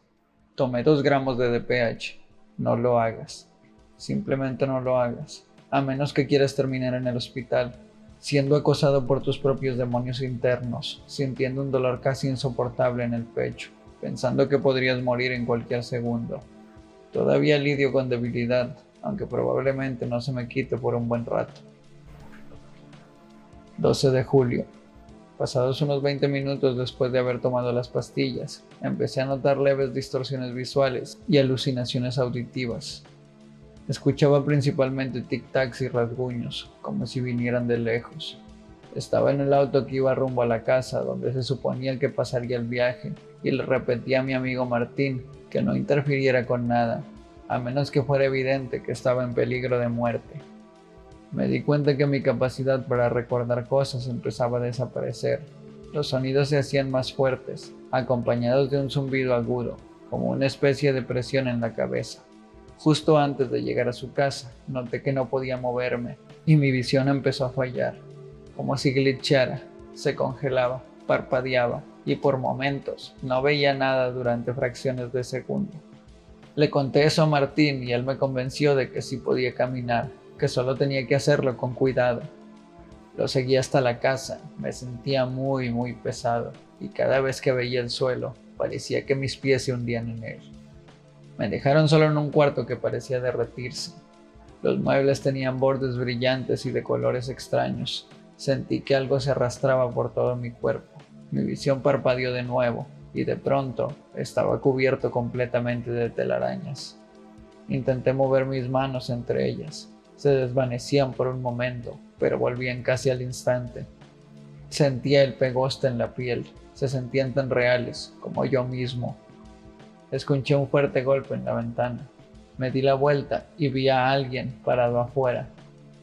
Tomé 2 gramos de DPH. No lo hagas. Simplemente no lo hagas. A menos que quieras terminar en el hospital, siendo acosado por tus propios demonios internos, sintiendo un dolor casi insoportable en el pecho, pensando que podrías morir en cualquier segundo. Todavía lidio con debilidad, aunque probablemente no se me quite por un buen rato. 12 de julio. Pasados unos 20 minutos después de haber tomado las pastillas, empecé a notar leves distorsiones visuales y alucinaciones auditivas. Escuchaba principalmente tic-tacs y rasguños, como si vinieran de lejos. Estaba en el auto que iba rumbo a la casa, donde se suponía que pasaría el viaje, y le repetí a mi amigo Martín que no interfiriera con nada, a menos que fuera evidente que estaba en peligro de muerte. Me di cuenta que mi capacidad para recordar cosas empezaba a desaparecer. Los sonidos se hacían más fuertes, acompañados de un zumbido agudo, como una especie de presión en la cabeza. Justo antes de llegar a su casa, noté que no podía moverme, y mi visión empezó a fallar, como si glitchara, se congelaba, parpadeaba, y por momentos no veía nada durante fracciones de segundo. Le conté eso a Martín y él me convenció de que sí podía caminar, que solo tenía que hacerlo con cuidado. Lo seguí hasta la casa, me sentía muy pesado, y cada vez que veía el suelo, parecía que mis pies se hundían en él. Me dejaron solo en un cuarto que parecía derretirse. Los muebles tenían bordes brillantes y de colores extraños. Sentí que algo se arrastraba por todo mi cuerpo. Mi visión parpadeó de nuevo, y de pronto estaba cubierto completamente de telarañas. Intenté mover mis manos entre ellas. Se desvanecían por un momento, pero volvían casi al instante. Sentía el pegoste en la piel. Se sentían tan reales como yo mismo. Escuché un fuerte golpe en la ventana. Me di la vuelta y vi a alguien parado afuera.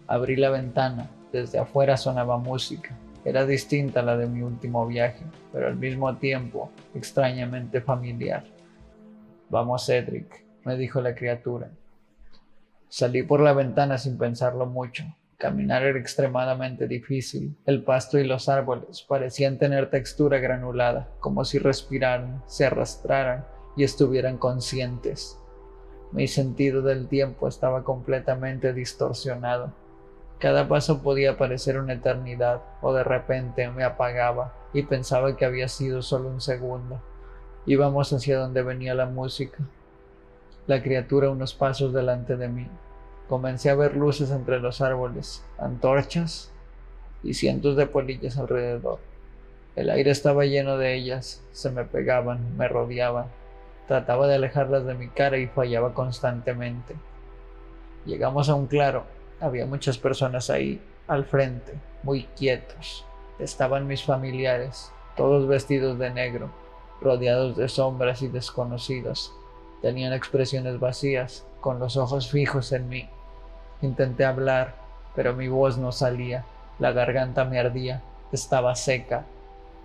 Abrí la ventana. Desde afuera sonaba música. Era distinta a la de mi último viaje, pero al mismo tiempo extrañamente familiar. «Vamos, Cedric», me dijo la criatura. Salí por la ventana sin pensarlo mucho. Caminar era extremadamente difícil. El pasto y los árboles parecían tener textura granulada, como si respiraran, se arrastraran y estuvieran conscientes. Mi sentido del tiempo estaba completamente distorsionado. Cada paso podía parecer una eternidad, o de repente me apagaba y pensaba que había sido solo un segundo. Íbamos hacia donde venía la música. La criatura unos pasos delante de mí. Comencé a ver luces entre los árboles, antorchas y cientos de polillas alrededor. El aire estaba lleno de ellas, se me pegaban, me rodeaban. Trataba de alejarlas de mi cara y fallaba constantemente. Llegamos a un claro. Había muchas personas ahí, al frente, muy quietos. Estaban mis familiares, todos vestidos de negro, rodeados de sombras y desconocidos. Tenían expresiones vacías, con los ojos fijos en mí. Intenté hablar, pero mi voz no salía. La garganta me ardía, estaba seca.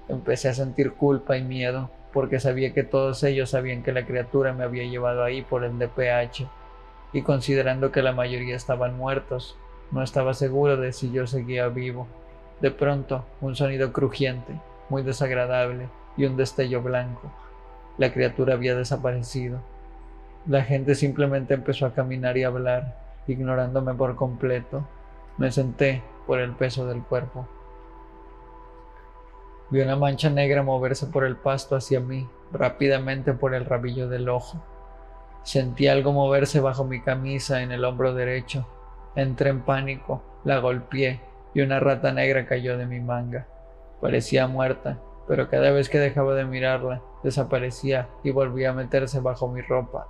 Empecé a sentir culpa y miedo, porque sabía que todos ellos sabían que la criatura me había llevado ahí por el DPH, y considerando que la mayoría estaban muertos, no estaba seguro de si yo seguía vivo. De pronto, un sonido crujiente, muy desagradable, y un destello blanco. La criatura había desaparecido. La gente simplemente empezó a caminar y hablar, ignorándome por completo. Me senté por el peso del cuerpo. Vi una mancha negra moverse por el pasto hacia mí, rápidamente por el rabillo del ojo. Sentí algo moverse bajo mi camisa en el hombro derecho. Entré en pánico, la golpeé y una rata negra cayó de mi manga. Parecía muerta, pero cada vez que dejaba de mirarla, desaparecía y volvía a meterse bajo mi ropa.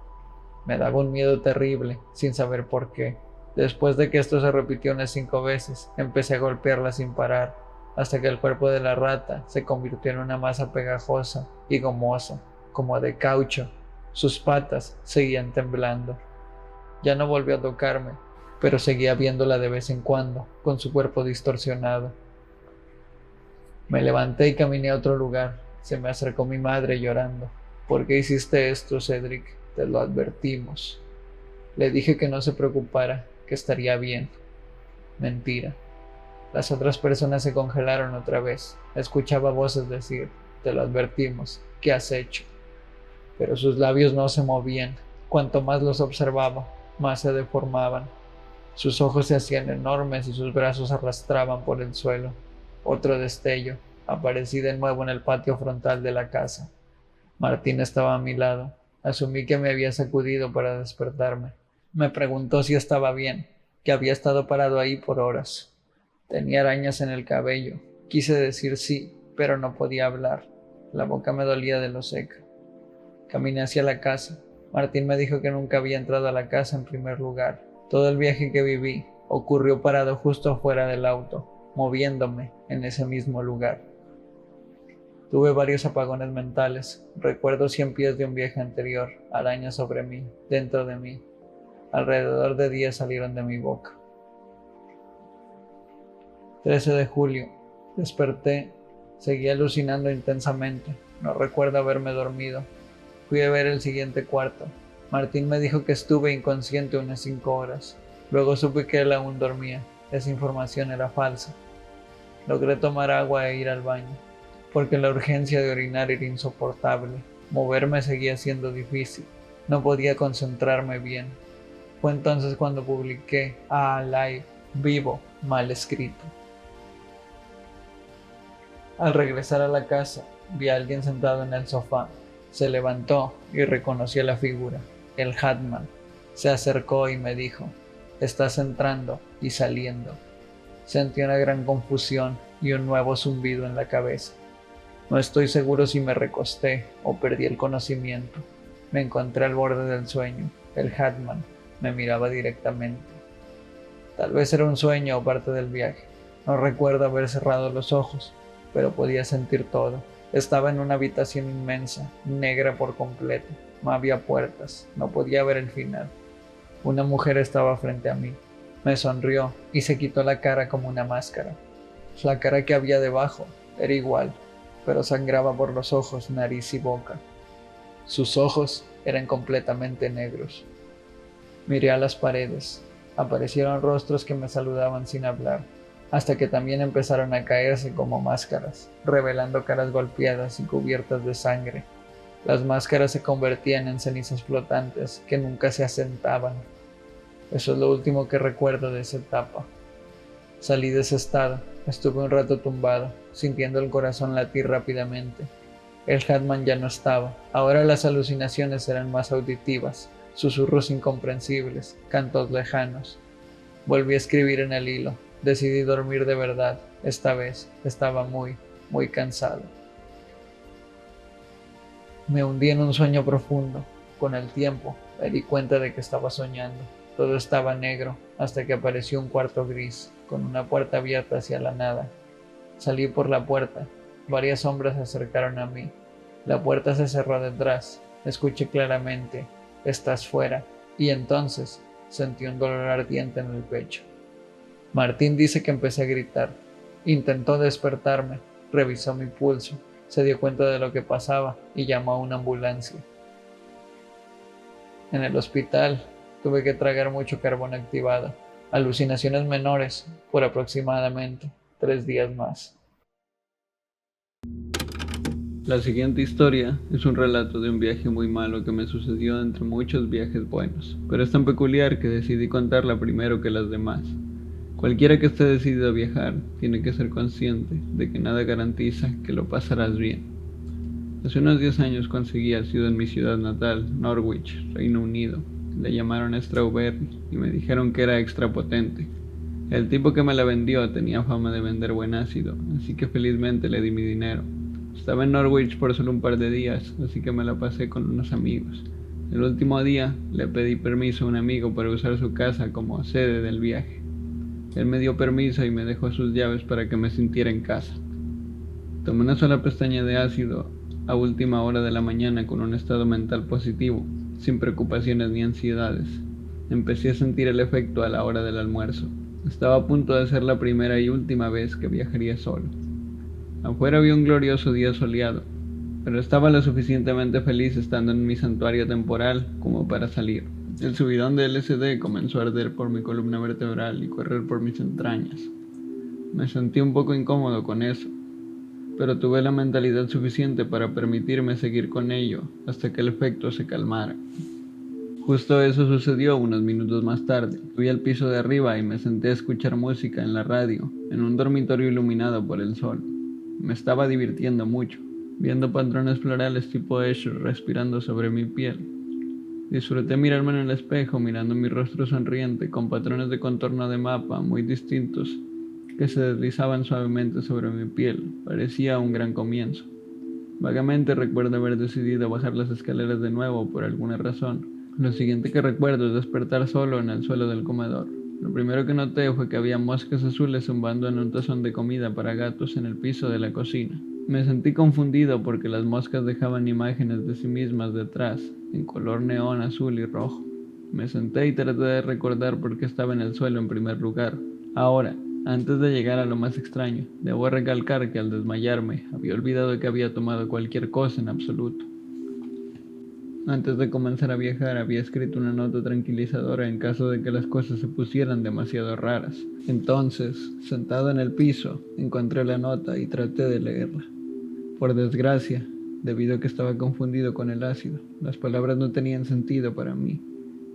Me daba un miedo terrible, sin saber por qué. Después de que esto se repitió unas 5 veces, empecé a golpearla sin parar, hasta que el cuerpo de la rata se convirtió en una masa pegajosa y gomosa, como de caucho. Sus patas seguían temblando. Ya no volvió a tocarme, pero seguía viéndola de vez en cuando, con su cuerpo distorsionado. Me levanté y caminé a otro lugar. Se me acercó mi madre llorando. ¿Por qué hiciste esto, Cedric? Te lo advertimos. Le dije que no se preocupara, que estaría bien. Mentira. Las otras personas se congelaron otra vez. Escuchaba voces decir, te lo advertimos, ¿qué has hecho? Pero sus labios no se movían. Cuanto más los observaba, más se deformaban. Sus ojos se hacían enormes y sus brazos arrastraban por el suelo. Otro destello. Aparecí de nuevo en el patio frontal de la casa. Martín estaba a mi lado. Asumí que me había sacudido para despertarme. Me preguntó si estaba bien, que había estado parado ahí por horas. Tenía arañas en el cabello. Quise decir sí, pero no podía hablar. La boca me dolía de lo seca. Caminé hacia la casa. Martín me dijo que nunca había entrado a la casa en primer lugar. Todo el viaje que viví ocurrió parado justo afuera del auto, moviéndome en ese mismo lugar. Tuve varios apagones mentales. Recuerdo 100 pies de un viaje anterior, arañas sobre mí, dentro de mí. Alrededor de 10 salieron de mi boca. 13 de julio. Desperté. Seguí alucinando intensamente. No recuerdo haberme dormido. Fui a ver el siguiente cuarto. Martín me dijo que estuve inconsciente unas 5 horas. Luego supe que él aún dormía. Esa información era falsa. Logré tomar agua e ir al baño, porque la urgencia de orinar era insoportable. Moverme seguía siendo difícil. No podía concentrarme bien. Fue entonces cuando publiqué Alive, vivo, mal escrito. Al regresar a la casa, vi a alguien sentado en el sofá. Se levantó y reconocí a la figura, el Hatman. Se acercó y me dijo, estás entrando y saliendo. Sentí una gran confusión y un nuevo zumbido en la cabeza. No estoy seguro si me recosté o perdí el conocimiento. Me encontré al borde del sueño. El Hatman me miraba directamente. Tal vez era un sueño o parte del viaje. No recuerdo haber cerrado los ojos, pero podía sentir todo. Estaba en una habitación inmensa, negra por completo. No había puertas, no podía ver el final. Una mujer estaba frente a mí. Me sonrió y se quitó la cara como una máscara. La cara que había debajo era igual, pero sangraba por los ojos, nariz y boca. Sus ojos eran completamente negros. Miré a las paredes. Aparecieron rostros que me saludaban sin hablar, hasta que también empezaron a caerse como máscaras, revelando caras golpeadas y cubiertas de sangre. Las máscaras se convertían en cenizas flotantes que nunca se asentaban. Eso es lo último que recuerdo de esa etapa. Salí de ese estado. Estuve un rato tumbado, sintiendo el corazón latir rápidamente. El Hatman ya no estaba. Ahora las alucinaciones eran más auditivas, susurros incomprensibles, cantos lejanos. Volví a escribir en el hilo. Decidí dormir de verdad. Esta vez estaba muy cansado. Me hundí en un sueño profundo. Con el tiempo, me di cuenta de que estaba soñando. Todo estaba negro, hasta que apareció un cuarto gris, con una puerta abierta hacia la nada. Salí por la puerta. Varias sombras se acercaron a mí. La puerta se cerró detrás. Escuché claramente, estás fuera. Y entonces sentí un dolor ardiente en el pecho. Martín dice que empecé a gritar. Intentó despertarme, revisó mi pulso, se dio cuenta de lo que pasaba y llamó a una ambulancia. En el hospital tuve que tragar mucho carbón activado, alucinaciones menores por aproximadamente 3 días más. La siguiente historia es un relato de un viaje muy malo que me sucedió entre muchos viajes buenos, pero es tan peculiar que decidí contarla primero que las demás. Cualquiera que esté decidido a viajar tiene que ser consciente de que nada garantiza que lo pasarás bien. Hace unos 10 años conseguí asilo en mi ciudad natal, Norwich, Reino Unido. Le llamaron Strawberry y me dijeron que era extra potente. El tipo que me la vendió tenía fama de vender buen ácido, así que felizmente le di mi dinero. Estaba en Norwich por solo un par de días, así que me la pasé con unos amigos. El último día le pedí permiso a un amigo para usar su casa como sede del viaje. Él me dio permiso y me dejó sus llaves para que me sintiera en casa. Tomé una sola pestaña de ácido a última hora de la mañana con un estado mental positivo, sin preocupaciones ni ansiedades. Empecé a sentir el efecto a la hora del almuerzo. Estaba a punto de ser la primera y última vez que viajaría solo. Afuera había un glorioso día soleado. pero estaba lo suficientemente feliz estando en mi santuario temporal como para salir. El subidón de LSD comenzó a arder por mi columna vertebral y correr por mis entrañas. Me sentí un poco incómodo con eso, pero tuve la mentalidad suficiente para permitirme seguir con ello hasta que el efecto se calmara. Justo eso sucedió unos minutos más tarde. Fui al piso de arriba y me senté a escuchar música en la radio, en un dormitorio iluminado por el sol. Me estaba divirtiendo mucho, viendo patrones florales tipo Escher respirando sobre mi piel. Disfruté mirarme en el espejo, mirando mi rostro sonriente con patrones de contorno de mapa muy distintos que se deslizaban suavemente sobre mi piel. Parecía un gran comienzo. Vagamente recuerdo haber decidido bajar las escaleras de nuevo por alguna razón. Lo siguiente que recuerdo es despertar solo en el suelo del comedor. Lo primero que noté fue que había moscas azules zumbando en un tazón de comida para gatos en el piso de la cocina. Me sentí confundido porque las moscas dejaban imágenes de sí mismas detrás, en color neón azul y rojo. Me senté y traté de recordar por qué estaba en el suelo en primer lugar. Ahora, antes de llegar a lo más extraño, debo recalcar que al desmayarme había olvidado que había tomado cualquier cosa en absoluto. Antes de comenzar a viajar había escrito una nota tranquilizadora en caso de que las cosas se pusieran demasiado raras. Entonces, sentado en el piso, encontré la nota y traté de leerla. Por desgracia, debido a que estaba confundido con el ácido, las palabras no tenían sentido para mí.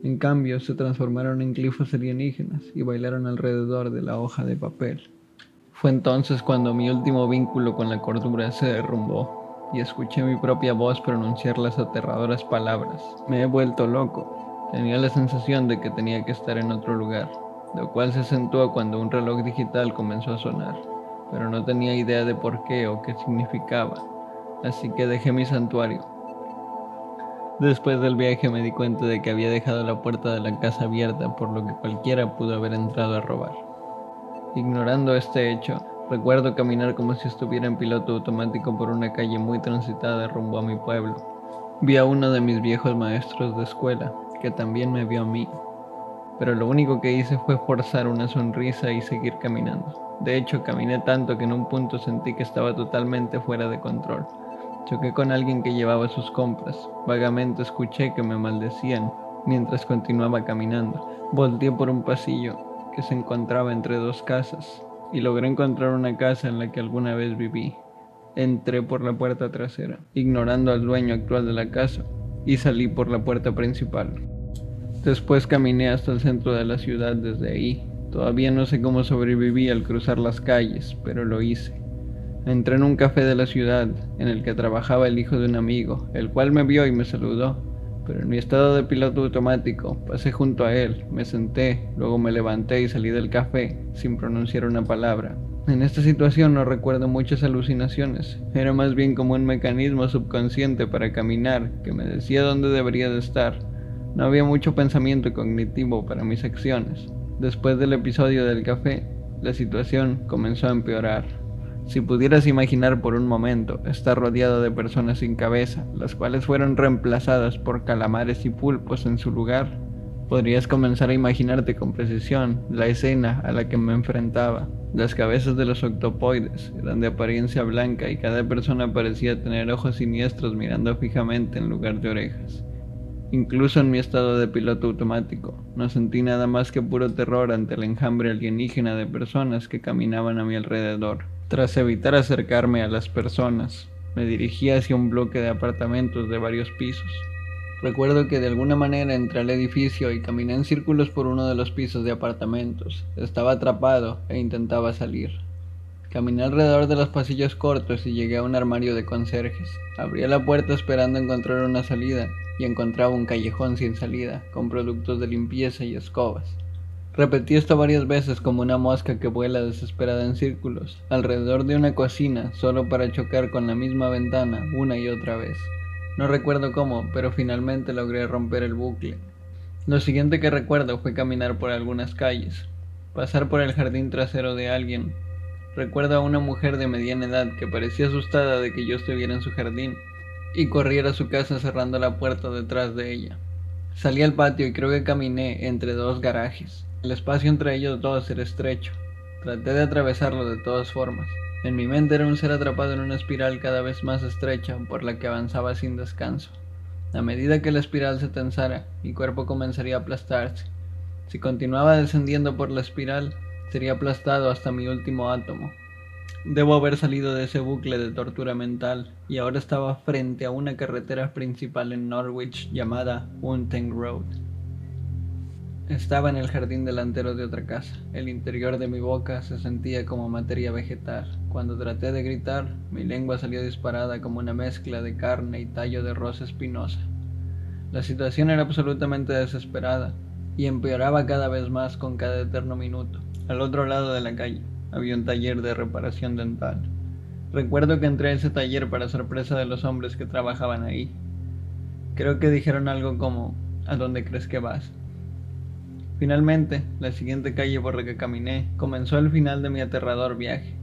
En cambio, se transformaron en glifos alienígenas y bailaron alrededor de la hoja de papel. Fue entonces cuando mi último vínculo con la cordura se derrumbó y escuché mi propia voz pronunciar las aterradoras palabras. Me he vuelto loco. Tenía la sensación de que tenía que estar en otro lugar, lo cual se acentuó cuando un reloj digital comenzó a sonar, pero no tenía idea de por qué o qué significaba, así que dejé mi santuario. Después del viaje me di cuenta de que había dejado la puerta de la casa abierta, por lo que cualquiera pudo haber entrado a robar. Ignorando este hecho, recuerdo caminar como si estuviera en piloto automático por una calle muy transitada rumbo a mi pueblo. Vi a uno de mis viejos maestros de escuela, que también me vio a mí, pero lo único que hice fue forzar una sonrisa y seguir caminando. De hecho, caminé tanto que en un punto sentí que estaba totalmente fuera de control. Choqué con alguien que llevaba sus compras. Vagamente escuché que me maldecían mientras continuaba caminando. Volteé por un pasillo que se encontraba entre dos casas y logré encontrar una casa en la que alguna vez viví. Entré por la puerta trasera, ignorando al dueño actual de la casa, y salí por la puerta principal. Después caminé hasta el centro de la ciudad desde ahí. Todavía no sé cómo sobreviví al cruzar las calles, pero lo hice. Entré en un café de la ciudad, en el que trabajaba el hijo de un amigo, el cual me vio y me saludó, pero en mi estado de piloto automático, pasé junto a él, me senté, luego me levanté y salí del café, sin pronunciar una palabra. En esta situación no recuerdo muchas alucinaciones, era más bien como un mecanismo subconsciente para caminar, que me decía dónde debería de estar. No había mucho pensamiento cognitivo para mis acciones. Después del episodio del café, la situación comenzó a empeorar. Si pudieras imaginar por un momento estar rodeado de personas sin cabeza, las cuales fueron reemplazadas por calamares y pulpos en su lugar, podrías comenzar a imaginarte con precisión la escena a la que me enfrentaba. Las cabezas de los octopoides eran de apariencia blanca y cada persona parecía tener ojos siniestros mirando fijamente en lugar de orejas. Incluso en mi estado de piloto automático, no sentí nada más que puro terror ante el enjambre alienígena de personas que caminaban a mi alrededor. Tras evitar acercarme a las personas, me dirigí hacia un bloque de apartamentos de varios pisos. Recuerdo que de alguna manera entré al edificio y caminé en círculos por uno de los pisos de apartamentos. Estaba atrapado e intentaba salir. Caminé alrededor de los pasillos cortos y llegué a un armario de conserjes. Abrí la puerta esperando encontrar una salida y encontraba un callejón sin salida, con productos de limpieza y escobas. Repetí esto varias veces como una mosca que vuela desesperada en círculos, alrededor de una cocina, solo para chocar con la misma ventana una y otra vez. No recuerdo cómo, pero finalmente logré romper el bucle. Lo siguiente que recuerdo fue caminar por algunas calles, pasar por el jardín trasero de alguien. Recuerdo a una mujer de mediana edad que parecía asustada de que yo estuviera en su jardín, y corriera a su casa cerrando la puerta detrás de ella. Salí al patio y creo que caminé entre dos garajes. El espacio entre ellos dos era estrecho. Traté de atravesarlo de todas formas, En mi mente era un ser atrapado en una espiral cada vez más estrecha por la que avanzaba sin descanso. A medida que la espiral se tensara, mi cuerpo comenzaría a aplastarse. Si continuaba descendiendo por la espiral, sería aplastado hasta mi último átomo. Debo haber salido de ese bucle de tortura mental y ahora estaba frente a una carretera principal en Norwich llamada Unting Road. Estaba en el jardín delantero de otra casa. El interior de mi boca se sentía como materia vegetal. Cuando traté de gritar, mi lengua salió disparada como una mezcla de carne y tallo de rosa espinosa. La situación era absolutamente desesperada y empeoraba cada vez más con cada eterno minuto. Al otro lado de la calle había un taller de reparación dental. Recuerdo que entré a ese taller para sorpresa de los hombres que trabajaban ahí. Creo que dijeron algo como: ¿a dónde crees que vas? Finalmente, la siguiente calle por la que caminé comenzó el final de mi aterrador viaje.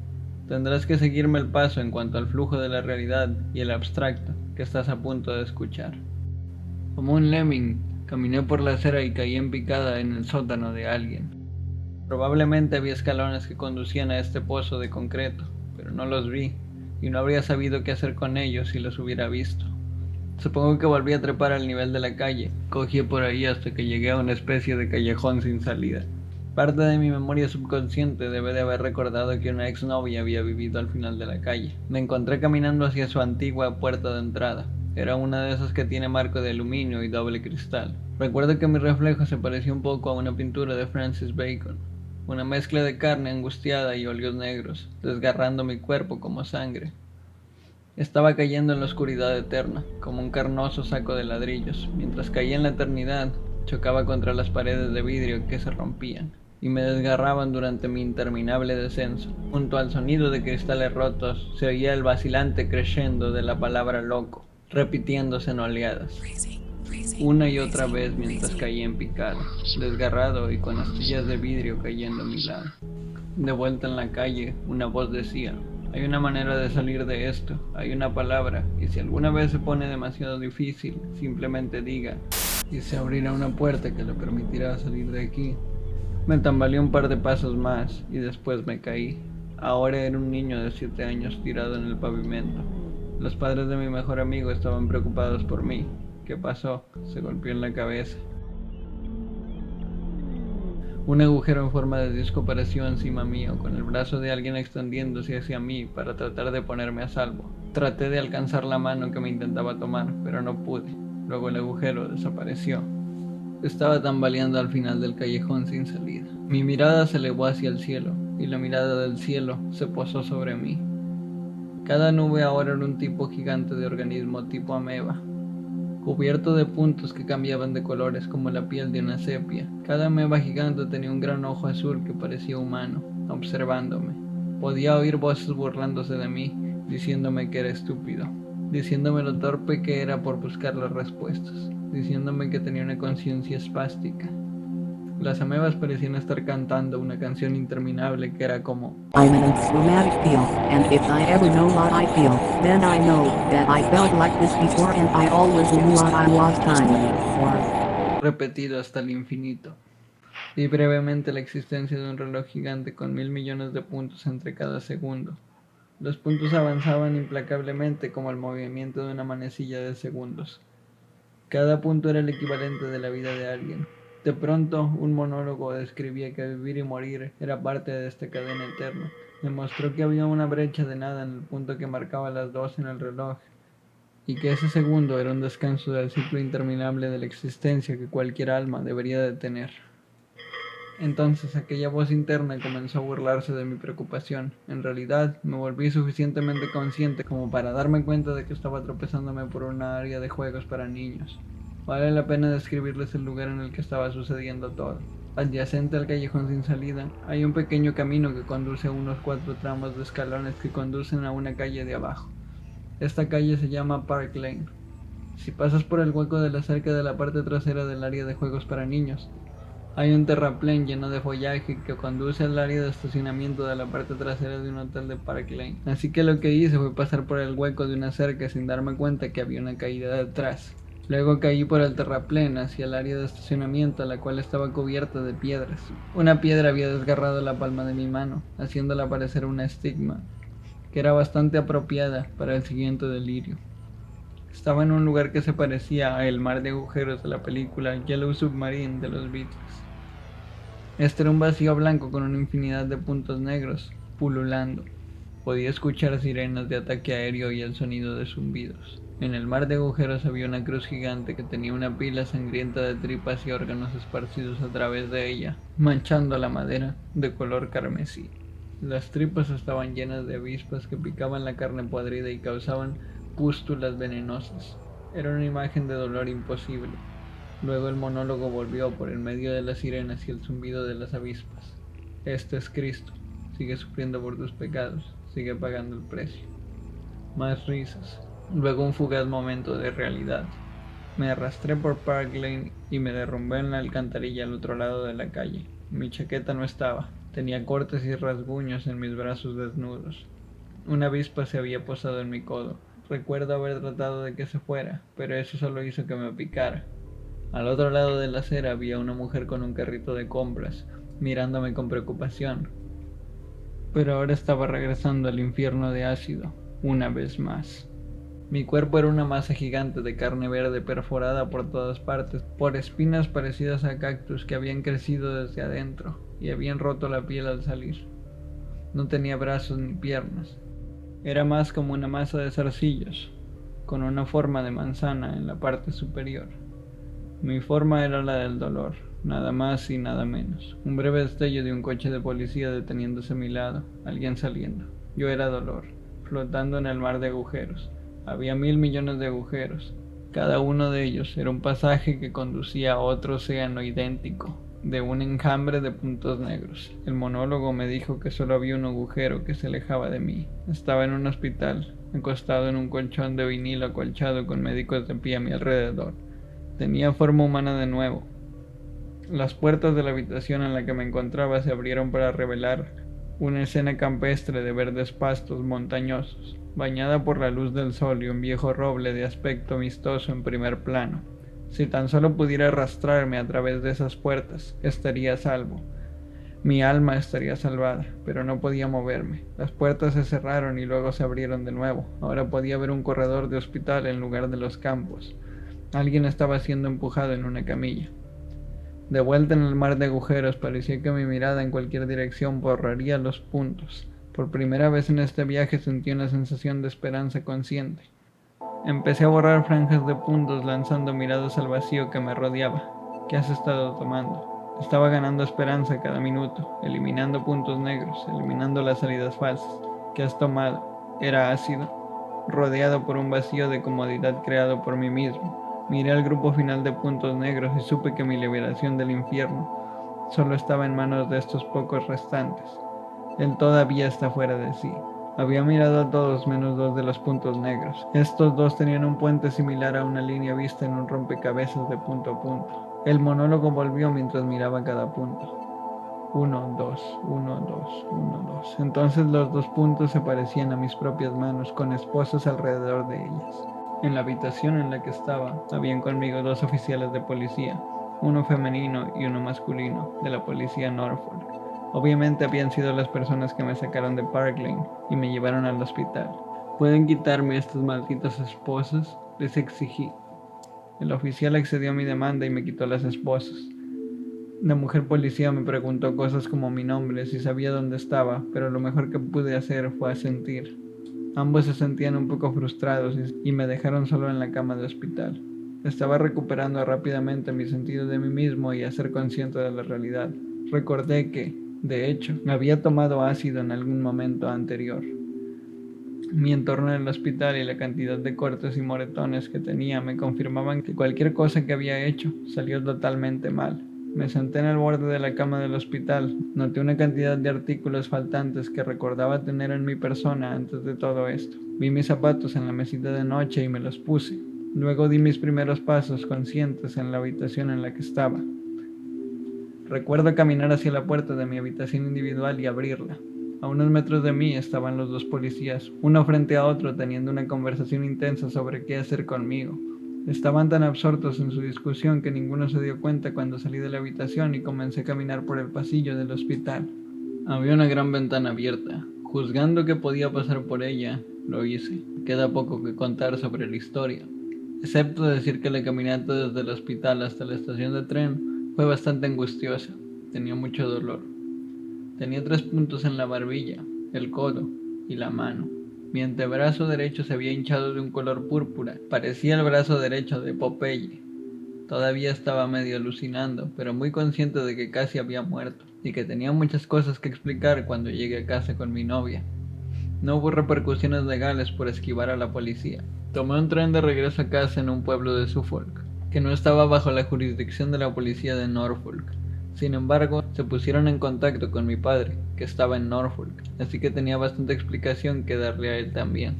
Tendrás que seguirme el paso en cuanto al flujo de la realidad y el abstracto que estás a punto de escuchar. Como un lemming, caminé por la acera y caí en picada en el sótano de alguien. Probablemente había escalones que conducían a este pozo de concreto, pero no los vi, y no habría sabido qué hacer con ellos si los hubiera visto. Supongo que volví a trepar al nivel de la calle, cogí por ahí hasta que llegué a una especie de callejón sin salida. Parte de mi memoria subconsciente debe de haber recordado que una exnovia había vivido al final de la calle. Me encontré caminando hacia su antigua puerta de entrada. Era una de esas que tiene marco de aluminio y doble cristal. Recuerdo que mi reflejo se parecía un poco a una pintura de Francis Bacon. Una mezcla de carne angustiada y óleos negros, desgarrando mi cuerpo como sangre. Estaba cayendo en la oscuridad eterna, como un carnoso saco de ladrillos. Mientras caía en la eternidad, chocaba contra las paredes de vidrio que se rompían y me desgarraban durante mi interminable descenso. Junto al sonido de cristales rotos, se oía el vacilante crescendo de la palabra loco, repitiéndose en oleadas, una y otra vez mientras caía en picada, desgarrado y con astillas de vidrio cayendo a mi lado. De vuelta en la calle, una voz decía: hay una manera de salir de esto, hay una palabra, y si alguna vez se pone demasiado difícil, simplemente diga, y se abrirá una puerta que le permitirá salir de aquí. Me tambaleé un par de pasos más, y después me caí. Ahora era un niño de 7 años tirado en el pavimento. Los padres de mi mejor amigo estaban preocupados por mí. ¿Qué pasó? Se golpeó en la cabeza. Un agujero en forma de disco apareció encima mío, con el brazo de alguien extendiéndose hacia mí para tratar de ponerme a salvo. Traté de alcanzar la mano que me intentaba tomar, pero no pude. Luego el agujero desapareció. Estaba tambaleando al final del callejón sin salida. Mi mirada se elevó hacia el cielo, y la mirada del cielo se posó sobre mí. Cada nube ahora era un tipo gigante de organismo tipo ameba, cubierto de puntos que cambiaban de colores como la piel de una sepia. Cada ameba gigante tenía un gran ojo azul que parecía humano, observándome. Podía oír voces burlándose de mí, diciéndome que era estúpido, diciéndome lo torpe que era por buscar las respuestas, diciéndome que tenía una conciencia espástica. Las amebas parecían estar cantando una canción interminable que era como: I'm in a dramatic field, and if I ever know what I feel, then I know that I felt like this before and I always knew what I was tiny for. repetido hasta el infinito. Vi brevemente la existencia de un reloj gigante con 1.000 millones de puntos entre cada segundo. Los puntos avanzaban implacablemente como el movimiento de una manecilla de segundos. Cada punto era el equivalente de la vida de alguien. De pronto, un monólogo describía que vivir y morir era parte de esta cadena eterna. Me mostró que había una brecha de nada en el punto que marcaba las 2 en el reloj, y que ese segundo era un descanso del ciclo interminable de la existencia que cualquier alma debería de tener. Entonces aquella voz interna comenzó a burlarse de mi preocupación. En realidad, me volví suficientemente consciente como para darme cuenta de que estaba tropezándome por una área de juegos para niños. Vale la pena describirles el lugar en el que estaba sucediendo todo. Adyacente al callejón sin salida, hay un pequeño camino que conduce a unos 4 tramos de escalones que conducen a una calle de abajo. Esta calle se llama Park Lane. Si pasas por el hueco de la cerca de la parte trasera del área de juegos para niños, hay un terraplén lleno de follaje que conduce al área de estacionamiento de la parte trasera de un hotel de Park Lane. Así que lo que hice fue pasar por el hueco de una cerca sin darme cuenta que había una caída detrás. Luego caí por el terraplén hacia el área de estacionamiento, la cual estaba cubierta de piedras. Una piedra había desgarrado la palma de mi mano, haciéndola parecer un estigma. que era bastante apropiada para el siguiente delirio. Estaba en un lugar que se parecía a el mar de agujeros de la película Yellow Submarine de los Beatles. Este era un vacío blanco con una infinidad de puntos negros pululando. Podía escuchar sirenas de ataque aéreo y el sonido de zumbidos. En el mar de agujeros había una cruz gigante que tenía una pila sangrienta de tripas y órganos esparcidos a través de ella, manchando la madera de color carmesí. Las tripas estaban llenas de avispas que picaban la carne podrida y causaban pústulas venenosas. Era una imagen de dolor imposible. Luego el monólogo volvió por el medio de las sirenas y el zumbido de las avispas. Este es Cristo. Sigue sufriendo por tus pecados. Sigue pagando el precio. Más risas. Luego un fugaz momento de realidad. Me arrastré por Park Lane y me derrumbé en la alcantarilla al otro lado de la calle. Mi chaqueta no estaba. Tenía cortes y rasguños en mis brazos desnudos. Una avispa se había posado en mi codo. Recuerdo haber tratado de que se fuera, pero eso solo hizo que me picara. Al otro lado de la acera había una mujer con un carrito de compras, mirándome con preocupación. Pero ahora estaba regresando al infierno de ácido, una vez más. Mi cuerpo era una masa gigante de carne verde perforada por todas partes, por espinas parecidas a cactus que habían crecido desde adentro y habían roto la piel al salir. No tenía brazos ni piernas. Era más como una masa de zarcillos, con una forma de manzana en la parte superior. Mi forma era la del dolor, nada más y nada menos. Un breve destello de un coche de policía deteniéndose a mi lado, alguien saliendo. Yo era dolor, flotando en el mar de agujeros. Había 1.000 millones de agujeros. Cada uno de ellos era un pasaje que conducía a otro océano idéntico, de un enjambre de puntos negros. El monólogo me dijo que solo había un agujero que se alejaba de mí. Estaba en un hospital, acostado en un colchón de vinilo acolchado con médicos de pie a mi alrededor. Tenía forma humana de nuevo. Las puertas de la habitación en la que me encontraba se abrieron para revelar una escena campestre de verdes pastos montañosos, bañada por la luz del sol y un viejo roble de aspecto amistoso en primer plano. Si tan solo pudiera arrastrarme a través de esas puertas, estaría a salvo. Mi alma estaría salvada, pero no podía moverme. Las puertas se cerraron y luego se abrieron de nuevo. Ahora podía ver un corredor de hospital en lugar de los campos. Alguien estaba siendo empujado en una camilla. De vuelta en el mar de agujeros, parecía que mi mirada en cualquier dirección borraría los puntos. Por primera vez en este viaje sentí una sensación de esperanza consciente. Empecé a borrar franjas de puntos lanzando miradas al vacío que me rodeaba. ¿Qué has estado tomando? Estaba ganando esperanza cada minuto, eliminando puntos negros, eliminando las salidas falsas. ¿Qué has tomado? Era ácido, rodeado por un vacío de comodidad creado por mí mismo. Miré al grupo final de puntos negros y supe que mi liberación del infierno solo estaba en manos de estos pocos restantes. Él todavía está fuera de sí. Había mirado a todos menos 2 de los puntos negros. Estos 2 tenían un puente similar a una línea vista en un rompecabezas de punto a punto. El monólogo volvió mientras miraba cada punto. 1, 2, 1, 2, 1, 2. Entonces los 2 puntos se parecían a mis propias manos, con esposas alrededor de ellas. En la habitación en la que estaba, habían conmigo 2 oficiales de policía, uno femenino y uno masculino, de la policía Norfolk. Obviamente habían sido las personas que me sacaron de Park Lane y me llevaron al hospital. ¿Pueden quitarme estas malditas esposas?, les exigí. El oficial accedió a mi demanda y me quitó las esposas. La mujer policía me preguntó cosas como mi nombre, si sabía dónde estaba, pero lo mejor que pude hacer fue asentir. Ambos se sentían un poco frustrados y me dejaron solo en la cama de hospital. Estaba recuperando rápidamente mi sentido de mí mismo y a ser consciente de la realidad. Recordé que, de hecho, había tomado ácido en algún momento anterior. Mi entorno en el hospital y la cantidad de cortes y moretones que tenía me confirmaban que cualquier cosa que había hecho salió totalmente mal. Me senté en el borde de la cama del hospital. Noté una cantidad de artículos faltantes que recordaba tener en mi persona antes de todo esto. Vi mis zapatos en la mesita de noche y me los puse. Luego di mis primeros pasos conscientes en la habitación en la que estaba. Recuerdo caminar hacia la puerta de mi habitación individual y abrirla. A unos metros de mí estaban los 2 policías, uno frente a otro teniendo una conversación intensa sobre qué hacer conmigo. Estaban tan absortos en su discusión que ninguno se dio cuenta cuando salí de la habitación y comencé a caminar por el pasillo del hospital. Había una gran ventana abierta, Juzgando que podía pasar por ella, lo hice. Queda poco que contar sobre la historia, excepto decir que la caminata desde el hospital hasta la estación de tren fue bastante angustiosa. Tenía mucho dolor. Tenía 3 puntos en la barbilla, el codo y la mano. Mi antebrazo derecho se había hinchado de un color púrpura. Parecía el brazo derecho de Popeye. Todavía estaba medio alucinando, pero muy consciente de que casi había muerto y que tenía muchas cosas que explicar cuando llegué a casa con mi novia. No hubo repercusiones legales por esquivar a la policía. Tomé un tren de regreso a casa en un pueblo de Suffolk, que no estaba bajo la jurisdicción de la policía de Norfolk. Sin embargo, se pusieron en contacto con mi padre, que estaba en Norfolk, así que tenía bastante explicación que darle a él también.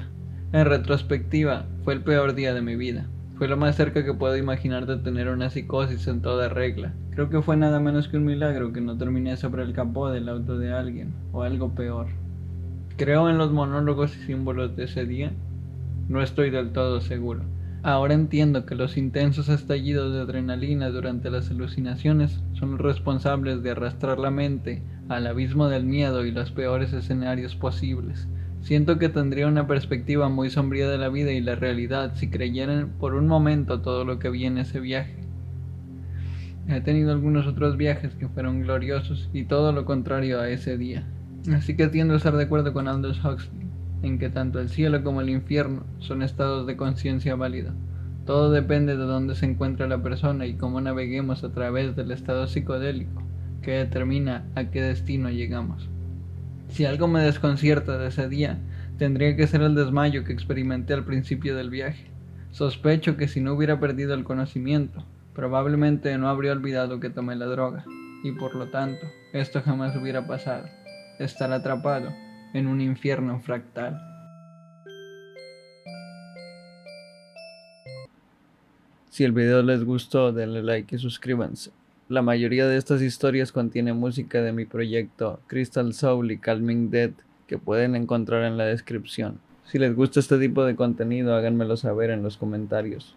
En retrospectiva, fue el peor día de mi vida. Fue lo más cerca que puedo imaginar de tener una psicosis en toda regla. Creo que fue nada menos que un milagro que no terminé sobre el capó del auto de alguien, o algo peor. ¿Creo en los monólogos y símbolos de ese día? No estoy del todo seguro. Ahora entiendo que los intensos estallidos de adrenalina durante las alucinaciones son los responsables de arrastrar la mente al abismo del miedo y los peores escenarios posibles. Siento que tendría una perspectiva muy sombría de la vida y la realidad si creyera por un momento todo lo que vi en ese viaje. He tenido algunos otros viajes que fueron gloriosos y todo lo contrario a ese día. Así que tiendo a estar de acuerdo con Aldous Huxley, en que tanto el cielo como el infierno son estados de conciencia válida. Todo depende de dónde se encuentra la persona y cómo naveguemos a través del estado psicodélico, que determina a qué destino llegamos. Si algo me desconcierta de ese día, tendría que ser el desmayo que experimenté al principio del viaje. Sospecho que si no hubiera perdido el conocimiento, probablemente no habría olvidado que tomé la droga, y por lo tanto, esto jamás hubiera pasado. Estar atrapado en un infierno fractal. Si el video les gustó, denle like y suscríbanse. La mayoría de estas historias contiene música de mi proyecto Crystal Soul y Calming Dead, que pueden encontrar en la descripción. Si les gusta este tipo de contenido, háganmelo saber en los comentarios.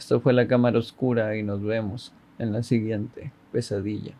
Esto fue La Cámara Oscura y nos vemos en la siguiente pesadilla.